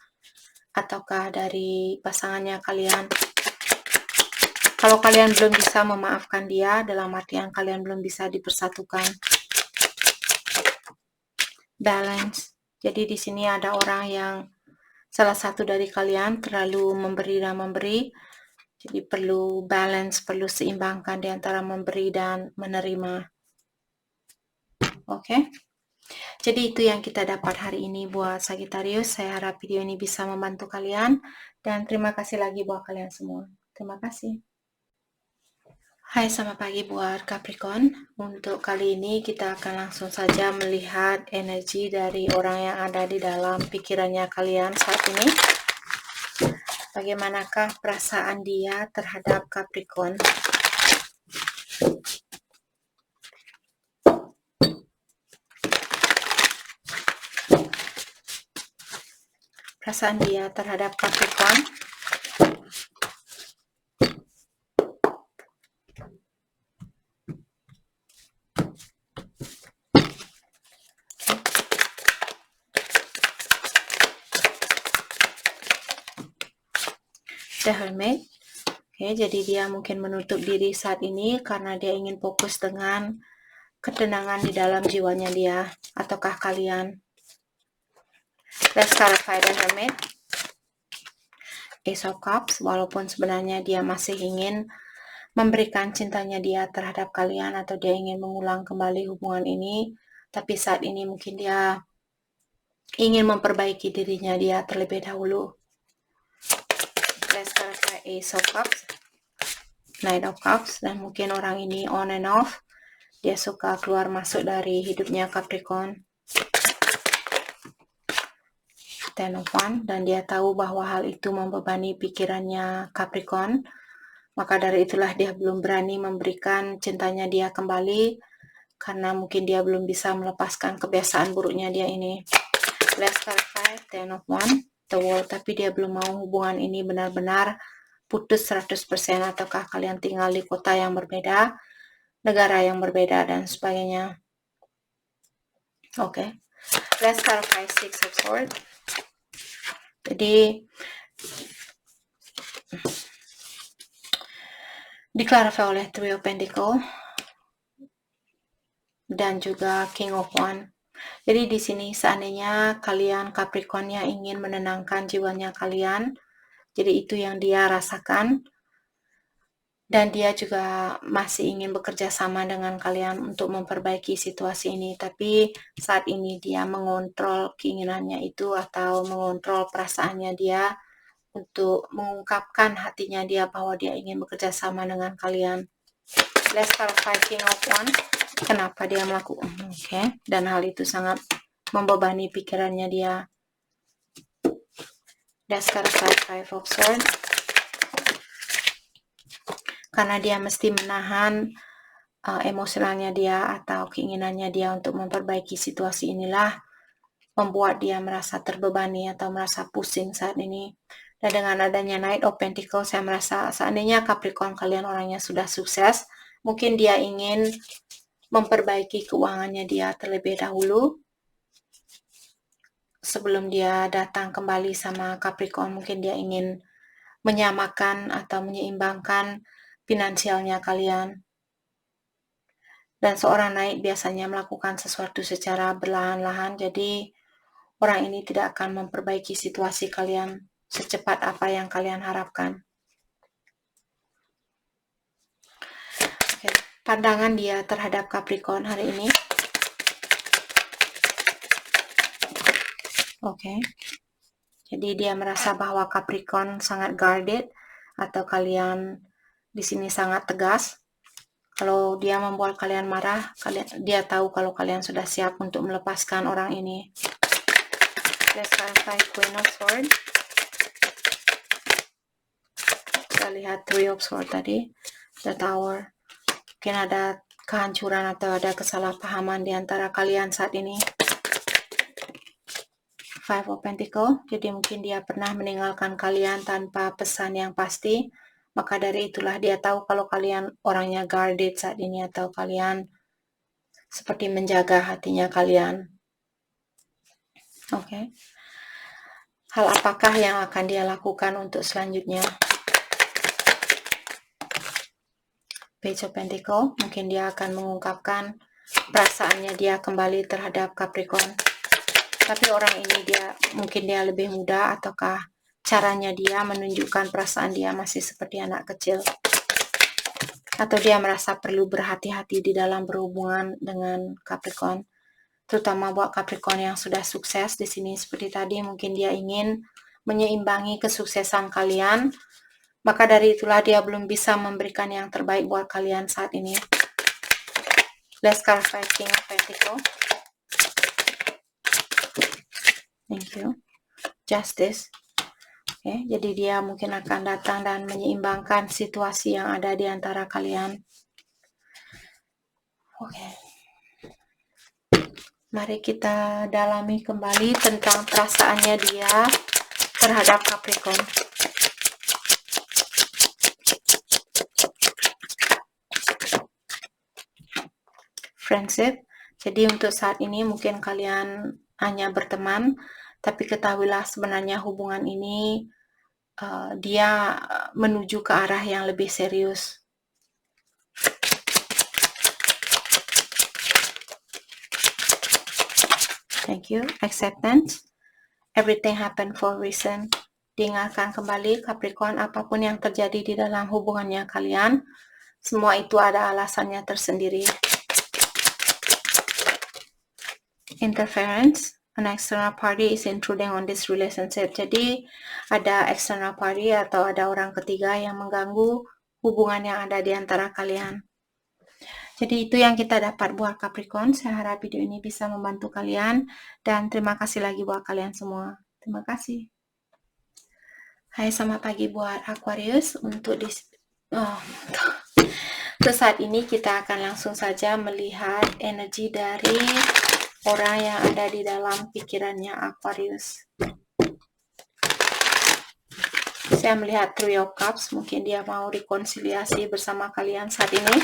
ataukah dari pasangannya kalian. Kalau kalian belum bisa memaafkan dia, dalam artian kalian belum bisa dipersatukan. Balance. Jadi di sini ada orang yang salah satu dari kalian terlalu memberi dan memberi. Jadi perlu balance, perlu seimbangkan di antara memberi dan menerima. Oke. Jadi itu yang kita dapat hari ini buat Sagittarius. Saya harap video ini bisa membantu kalian. Dan terima kasih lagi buat kalian semua. Terima kasih. Hai, selamat pagi buat Capricorn. Untuk kali ini kita akan langsung saja melihat energi dari orang yang ada di dalam pikirannya kalian saat ini. Bagaimanakah perasaan dia terhadap Capricorn? Perasaan dia terhadap Capricorn. The Hermit. Oke, jadi dia mungkin menutup diri saat ini karena dia ingin fokus dengan ketenangan di dalam jiwanya dia, ataukah kalian? Let's clarify the Hermit. Ace of Cups, walaupun sebenarnya dia masih ingin memberikan cintanya dia terhadap kalian atau dia ingin mengulang kembali hubungan ini, tapi saat ini mungkin dia ingin memperbaiki dirinya dia terlebih dahulu. Let's clarify Ace of Cups, Knight of Cups, dan mungkin orang ini on and off, dia suka keluar masuk dari hidupnya Capricorn. Ten of Wands, dan dia tahu bahwa hal itu membebani pikirannya Capricorn, maka dari itulah dia belum berani memberikan cintanya dia kembali karena mungkin dia belum bisa melepaskan kebiasaan buruknya dia ini. Let's clarify Ten of Wands, the World, tapi dia belum mau hubungan ini benar-benar putus 100%, ataukah kalian tinggal di kota yang berbeda, negara yang berbeda, dan sebagainya. Oke. Let's clarify Six of Swords. Jadi diklarifikasi oleh Three of Pentacles dan juga King of Wands. Jadi di sini seandainya kalian Capricorn-nya ingin menenangkan jiwanya kalian, jadi itu yang dia rasakan, dan dia juga masih ingin bekerja sama dengan kalian untuk memperbaiki situasi ini, tapi saat ini dia mengontrol keinginannya itu atau mengontrol perasaannya dia untuk mengungkapkan hatinya dia bahwa dia ingin bekerja sama dengan kalian. Let's clarify King of Wands, kenapa dia melakukan, oke, dan hal itu sangat membebani pikirannya dia. Let's clarify Five of Swords, karena dia mesti menahan emosionalnya dia atau keinginannya dia untuk memperbaiki situasi inilah membuat dia merasa terbebani atau merasa pusing saat ini. Dan dengan adanya Knight of Pentacles, saya merasa seandainya Capricorn kalian orangnya sudah sukses, mungkin dia ingin memperbaiki keuangannya dia terlebih dahulu sebelum dia datang kembali sama Capricorn. Mungkin dia ingin menyamakan atau menyeimbangkan finansialnya kalian. Dan seorang Knight biasanya melakukan sesuatu secara berlahan-lahan, jadi orang ini tidak akan memperbaiki situasi kalian secepat apa yang kalian harapkan. Oke, pandangan dia terhadap Capricorn hari ini. Oke. Jadi dia merasa bahwa Capricorn sangat guarded atau kalian di sini sangat tegas. Kalau dia membuat kalian marah, dia tahu kalau kalian sudah siap untuk melepaskan orang ini. Let's clarify Queen of Swords. Kita lihat Three of Swords tadi, The Tower. Mungkin ada kehancuran atau ada kesalahpahaman di antara kalian saat ini. Five of Pentacles, jadi mungkin dia pernah meninggalkan kalian tanpa pesan yang pasti. Maka dari itulah dia tahu kalau kalian orangnya guarded saat ini atau kalian seperti menjaga hatinya kalian. Oke. Hal apakah yang akan dia lakukan untuk selanjutnya? Page of Pentacles, mungkin dia akan mengungkapkan perasaannya dia kembali terhadap Capricorn. Tapi orang ini mungkin dia lebih muda, ataukah caranya dia menunjukkan perasaan dia masih seperti anak kecil. Atau dia merasa perlu berhati-hati di dalam berhubungan dengan Capricorn. Terutama buat Capricorn yang sudah sukses di sini seperti tadi, mungkin dia ingin menyeimbangi kesuksesan kalian. Maka dari itulah dia belum bisa memberikan yang terbaik buat kalian saat ini. Let's clarify King of Pentacles. Thank you. Justice. jadi dia mungkin akan datang dan menyeimbangkan situasi yang ada di antara kalian. Mari kita dalami kembali tentang perasaannya dia terhadap Capricorn. Friendship. Jadi untuk saat ini mungkin kalian hanya berteman, tapi ketahuilah sebenarnya hubungan ini dia menuju ke arah yang lebih serius. Thank you. Acceptance. Everything happen for a reason. Diingatkan kembali Capricorn, apapun yang terjadi di dalam hubungannya kalian, semua itu ada alasannya tersendiri. Interference. An external party is intruding on this relationship. Jadi ada external party atau ada orang ketiga yang mengganggu hubungan yang ada di antara kalian. Jadi itu yang kita dapat buat Capricorn. Saya harap video ini bisa membantu kalian, dan terima kasih lagi buat kalian semua. Terima kasih. Hai, selamat pagi buat Aquarius. Untuk saat ini kita akan langsung saja melihat energi dari orang yang ada di dalam pikirannya Aquarius. Saya melihat Three of Cups, mungkin dia mau rekonsiliasi bersama kalian saat ini.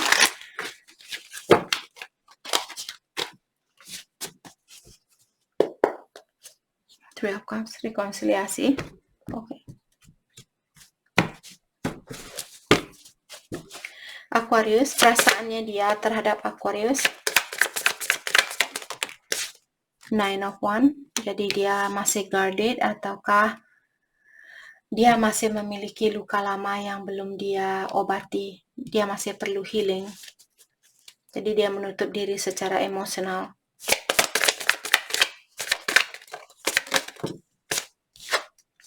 Three of Cups, rekonsiliasi. Aquarius, perasaannya dia terhadap Aquarius. Nine of Wands, jadi dia masih guarded ataukah dia masih memiliki luka lama yang belum dia obati. Dia masih perlu healing. Jadi dia menutup diri secara emosional.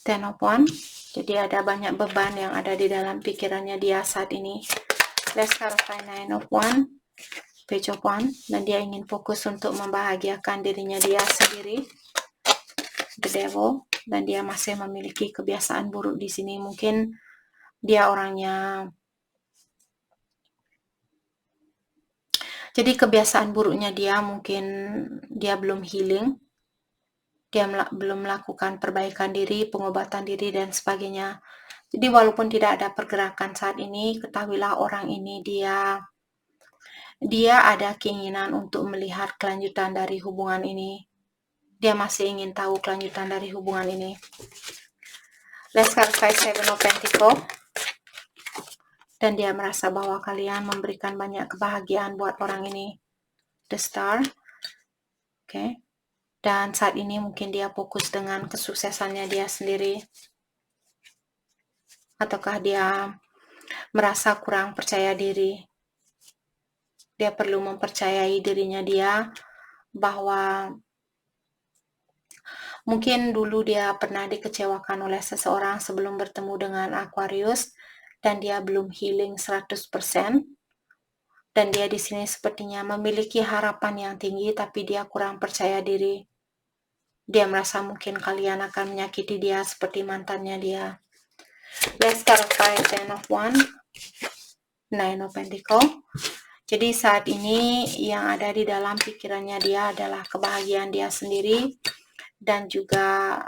Ten of Wands, jadi ada banyak beban yang ada di dalam pikirannya dia saat ini. Let's clarify Nine of Wands, Page of Wands, dan dia ingin fokus untuk membahagiakan dirinya dia sendiri. The Devil, dan dia masih memiliki kebiasaan buruk di sini. Mungkin dia orangnya, jadi kebiasaan buruknya dia mungkin dia belum healing, dia belum melakukan perbaikan diri, pengobatan diri dan sebagainya. Jadi walaupun tidak ada pergerakan saat ini, ketahuilah orang ini dia ada keinginan untuk melihat kelanjutan dari hubungan ini. Dia masih ingin tahu kelanjutan dari hubungan ini. Let's clarify Seven of Pentacles. Dan dia merasa bahwa kalian memberikan banyak kebahagiaan buat orang ini. The Star. Dan saat ini mungkin dia fokus dengan kesuksesannya dia sendiri. Ataukah dia merasa kurang percaya diri. Dia perlu mempercayai dirinya dia bahwa mungkin dulu dia pernah dikecewakan oleh seseorang sebelum bertemu dengan Aquarius, dan dia belum healing 100%. Dan dia di sini sepertinya memiliki harapan yang tinggi, tapi dia kurang percaya diri. Dia merasa mungkin kalian akan menyakiti dia seperti mantannya dia. Let's clarify Ten of Wands, Nine of Pentacles. Jadi saat ini yang ada di dalam pikirannya dia adalah kebahagiaan dia sendiri, dan juga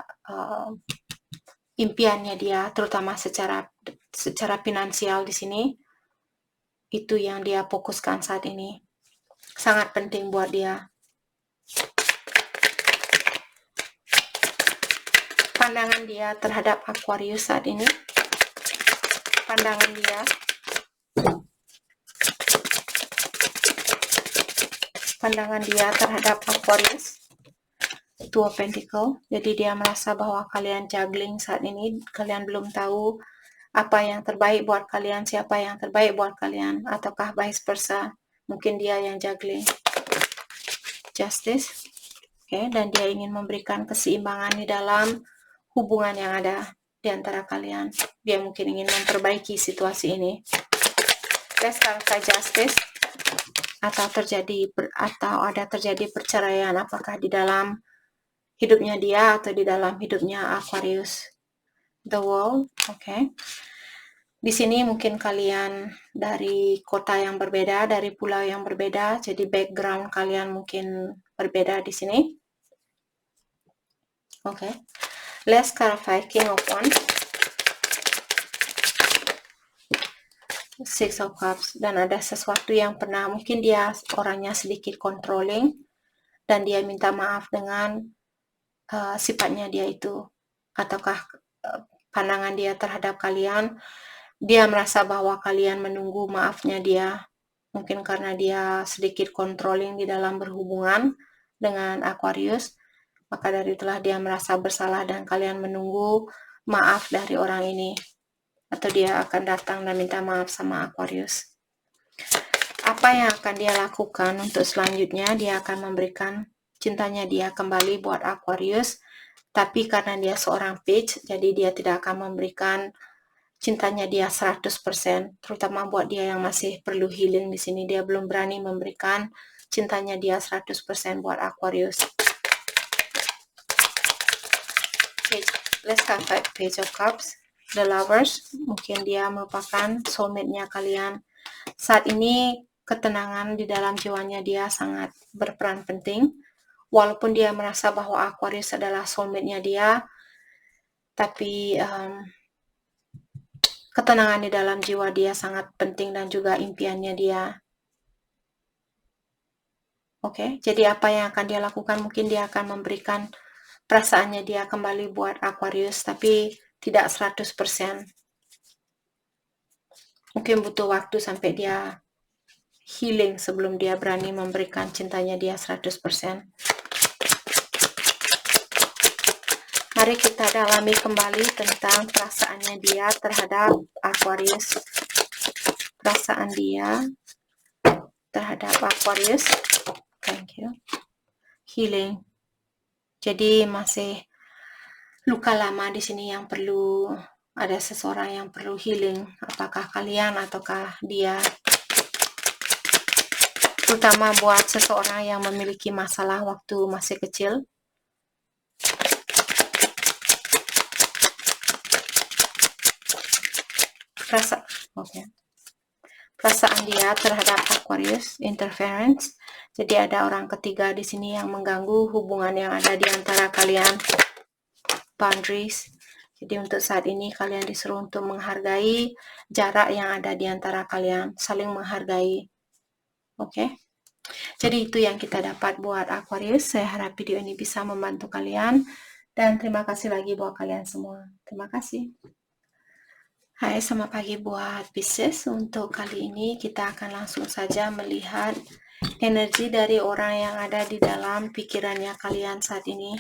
impiannya dia, terutama secara finansial di sini. Itu yang dia fokuskan saat ini. Sangat penting buat dia. Pandangan dia terhadap Aquarius saat ini. Pandangan dia terhadap Aquarius. Two of Pentacles. Jadi dia merasa bahwa kalian juggling saat ini. Kalian belum tahu apa yang terbaik buat kalian, siapa yang terbaik buat kalian, ataukah vice versa. Mungkin dia yang juggling. Justice. Dan dia ingin memberikan keseimbangan di dalam hubungan yang ada di antara kalian. Dia mungkin ingin memperbaiki situasi ini. Let's clarify Justice. Atau ada terjadi perceraian, apakah di dalam hidupnya dia atau di dalam hidupnya Aquarius. The World. Oke. Di sini mungkin kalian dari kota yang berbeda, dari pulau yang berbeda, jadi background kalian mungkin berbeda di sini. Oke. Let's clarify King of Wands, Six of Cups, dan ada sesuatu yang pernah mungkin dia orangnya sedikit controlling dan dia minta maaf dengan sifatnya dia itu, ataukah pandangan dia terhadap kalian. Dia merasa bahwa kalian menunggu maafnya dia, mungkin karena dia sedikit controlling di dalam berhubungan dengan Aquarius. Maka dari itulah dia merasa bersalah dan kalian menunggu maaf dari orang ini. Atau dia akan datang dan minta maaf sama Aquarius. Apa yang akan dia lakukan untuk selanjutnya? Dia akan memberikan cintanya dia kembali buat Aquarius. Tapi karena dia seorang page, jadi dia tidak akan memberikan cintanya dia 100%, terutama buat dia yang masih perlu healing di sini. Dia belum berani memberikan cintanya dia 100% buat Aquarius. Let's come back, Page of Cups. The Lovers, mungkin dia merupakan soulmate-nya kalian. Saat ini ketenangan di dalam jiwanya dia sangat berperan penting. Walaupun dia merasa bahwa Aquarius adalah soulmate-nya dia, tapi ketenangan di dalam jiwa dia sangat penting dan juga impiannya dia. Oke, jadi apa yang akan dia lakukan? Mungkin dia akan memberikan perasaannya dia kembali buat Aquarius, tapi tidak 100%. Mungkin butuh waktu sampai dia healing sebelum dia berani memberikan cintanya dia 100%. Mari kita dalami kembali tentang perasaannya dia terhadap Aquarius. Perasaan dia terhadap Aquarius. Thank you. Healing. Jadi masih luka lama di sini yang perlu, ada seseorang yang perlu healing. Apakah kalian ataukah dia? Terutama buat seseorang yang memiliki masalah waktu masih kecil. Perasaan dia terhadap Aquarius, interference. Jadi ada orang ketiga di sini yang mengganggu hubungan yang ada di antara kalian. Boundaries. Jadi untuk saat ini kalian disuruh untuk menghargai jarak yang ada di antara kalian, saling menghargai. Oke. Jadi itu yang kita dapat buat Aquarius. Saya harap video ini bisa membantu kalian. Dan terima kasih lagi buat kalian semua. Terima kasih. Hai, selamat pagi buat Pisces. Untuk kali ini kita akan langsung saja melihat energi dari orang yang ada di dalam pikirannya kalian saat ini.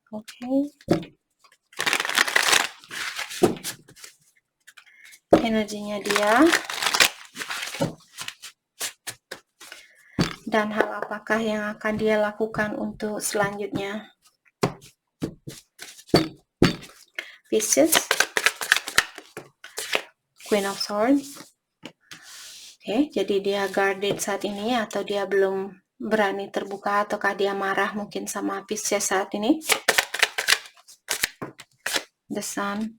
Oke. Energinya dia. Dan hal apakah yang akan dia lakukan untuk selanjutnya. Pisces, Queen of Swords. Oke, jadi dia guarded saat ini atau dia belum berani terbuka ataukah dia marah mungkin sama Pisces saat ini. The Sun,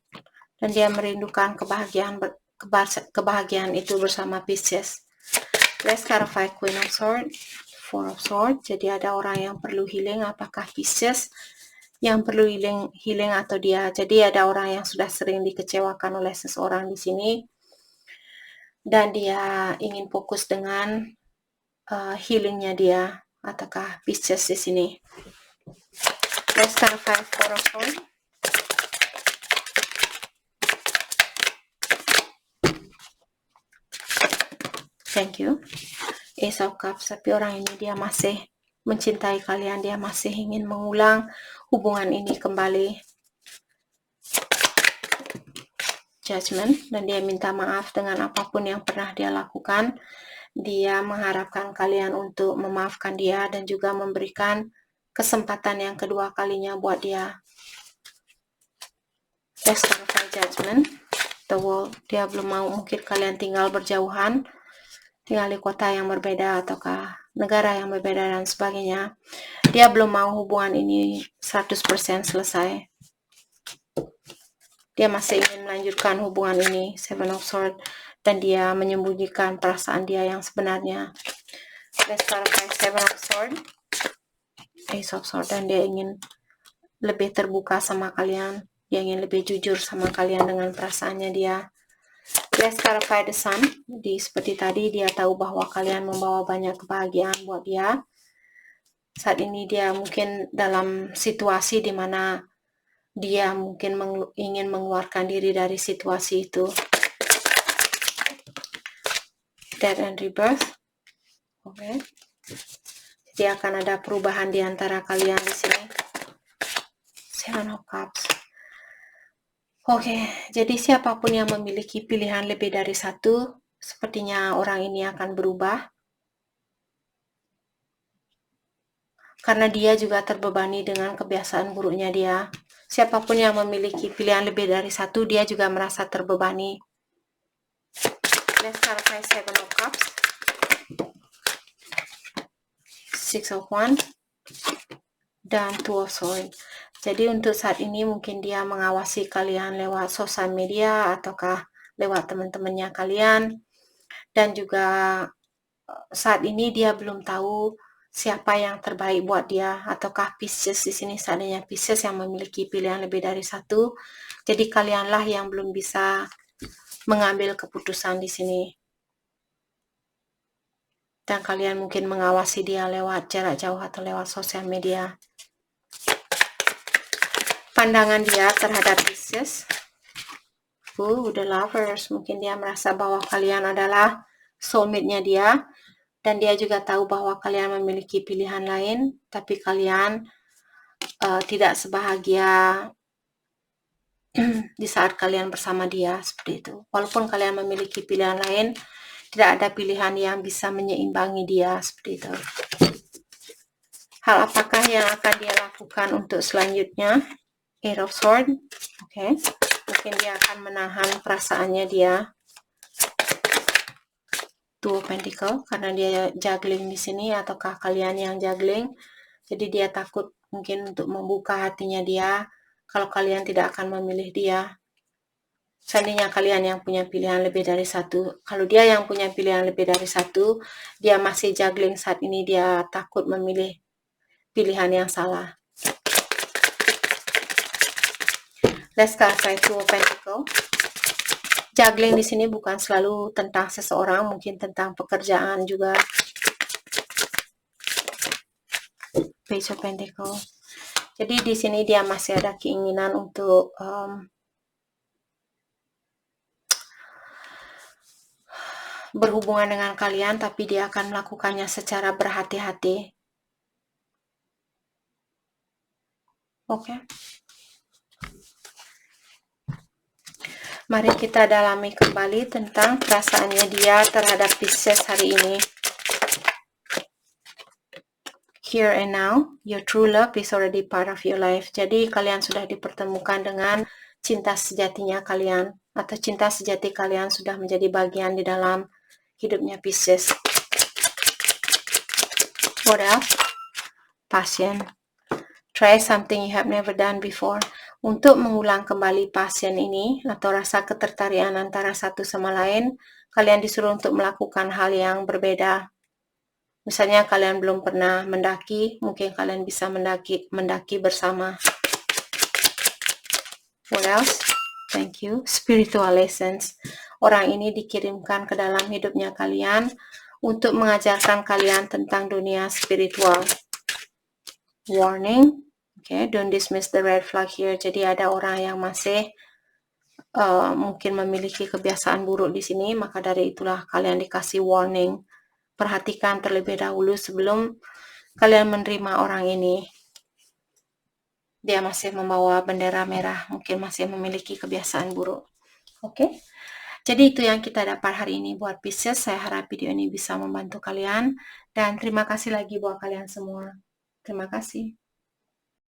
dan dia merindukan kebahagiaan itu bersama Pisces. Let's clarify Queen of Swords, Four of Swords. Jadi ada orang yang perlu healing, apakah Pisces yang perlu healing atau dia. Jadi ada orang yang sudah sering dikecewakan oleh seseorang di sini dan dia ingin fokus dengan healingnya dia, ataukah Pisces di sini. Let's clarify Four of Swords. Thank you. Ace of Cups, tapi orang ini dia masih mencintai kalian, dia masih ingin mengulang hubungan ini kembali. Judgment, dan dia minta maaf dengan apapun yang pernah dia lakukan. Dia mengharapkan kalian untuk memaafkan dia dan juga memberikan kesempatan yang kedua kalinya buat dia. Let's clarify Judgment. The World, dia belum mau, mungkin kalian tinggal berjauhan tinggal di kota yang berbeda ataukah negara yang berbeda dan sebagainya. Dia belum mau hubungan ini 100% selesai. Dia masih ingin melanjutkan hubungan ini, Seven of Swords, dan dia menyembunyikan perasaan dia yang sebenarnya. Let's clarify Seven of Swords, Ace of Swords, dan dia ingin lebih terbuka sama kalian. Dia ingin lebih jujur sama kalian dengan perasaannya dia. Let's clarify the Sun. Seperti tadi, dia tahu bahwa kalian membawa banyak kebahagiaan buat dia. Saat ini dia mungkin dalam situasi di mana dia mungkin ingin mengeluarkan diri dari situasi itu. Death and Rebirth. Oke. Jadi akan ada perubahan di antara kalian di sini. Seven of Cups. Oke, jadi siapapun yang memiliki pilihan lebih dari satu, sepertinya orang ini akan berubah. Karena dia juga terbebani dengan kebiasaan buruknya dia. Siapapun yang memiliki pilihan lebih dari satu, dia juga merasa terbebani. Let's clarify Seven of Cups. Six of Wands. Dan Two of Swords. Jadi untuk saat ini mungkin dia mengawasi kalian lewat sosial media ataukah lewat teman-temannya kalian. Dan juga saat ini dia belum tahu siapa yang terbaik buat dia, ataukah Pisces di sini seandainya Pisces yang memiliki pilihan lebih dari satu. Jadi kalianlah yang belum bisa mengambil keputusan di sini. Dan kalian mungkin mengawasi dia lewat jarak jauh atau lewat sosial media. Pandangan dia terhadap Pisces. The Lovers. Mungkin dia merasa bahwa kalian adalah soulmate-nya dia. Dan dia juga tahu bahwa kalian memiliki pilihan lain. Tapi kalian tidak sebahagia di saat kalian bersama dia. Seperti itu. Walaupun kalian memiliki pilihan lain, tidak ada pilihan yang bisa menyeimbangi dia. Seperti itu. Hal apakah yang akan dia lakukan untuk selanjutnya? Eight of Swords. Oke. Mungkin dia akan menahan perasaannya dia. Two of Pentacles, karena dia juggling di sini, ataukah kalian yang juggling. Jadi dia takut mungkin untuk membuka hatinya dia kalau kalian tidak akan memilih dia. Seandainya kalian yang punya pilihan lebih dari satu, kalau dia yang punya pilihan lebih dari satu, dia masih juggling saat ini, dia takut memilih pilihan yang salah. Let's clarify Two of Pentacles. Juggling di sini bukan selalu tentang seseorang, mungkin tentang pekerjaan juga. Page of Pentacles. Jadi di sini dia masih ada keinginan untuk berhubungan dengan kalian, tapi dia akan melakukannya secara berhati-hati. Oke. Mari kita dalami kembali tentang perasaannya dia terhadap Pisces hari ini. Here and now, your true love is already part of your life. Jadi kalian sudah dipertemukan dengan cinta sejatinya kalian, atau cinta sejati kalian sudah menjadi bagian di dalam hidupnya Pisces. What else? Passion. Try something you have never done before. Untuk mengulang kembali passion ini atau rasa ketertarikan antara satu sama lain, kalian disuruh untuk melakukan hal yang berbeda. Misalnya kalian belum pernah mendaki, mungkin kalian bisa mendaki bersama. What else? Thank you. Spiritual lessons. Orang ini dikirimkan ke dalam hidupnya kalian untuk mengajarkan kalian tentang dunia spiritual. Warning. Okay, don't dismiss the red flag here. Jadi ada orang yang masih mungkin memiliki kebiasaan buruk di sini, maka dari itulah kalian dikasih warning. Perhatikan terlebih dahulu sebelum kalian menerima orang ini. Dia masih membawa bendera merah, mungkin masih memiliki kebiasaan buruk. Oke. Jadi itu yang kita dapat hari ini buat Pisces. Saya harap video ini bisa membantu kalian. Dan terima kasih lagi buat kalian semua. Terima kasih.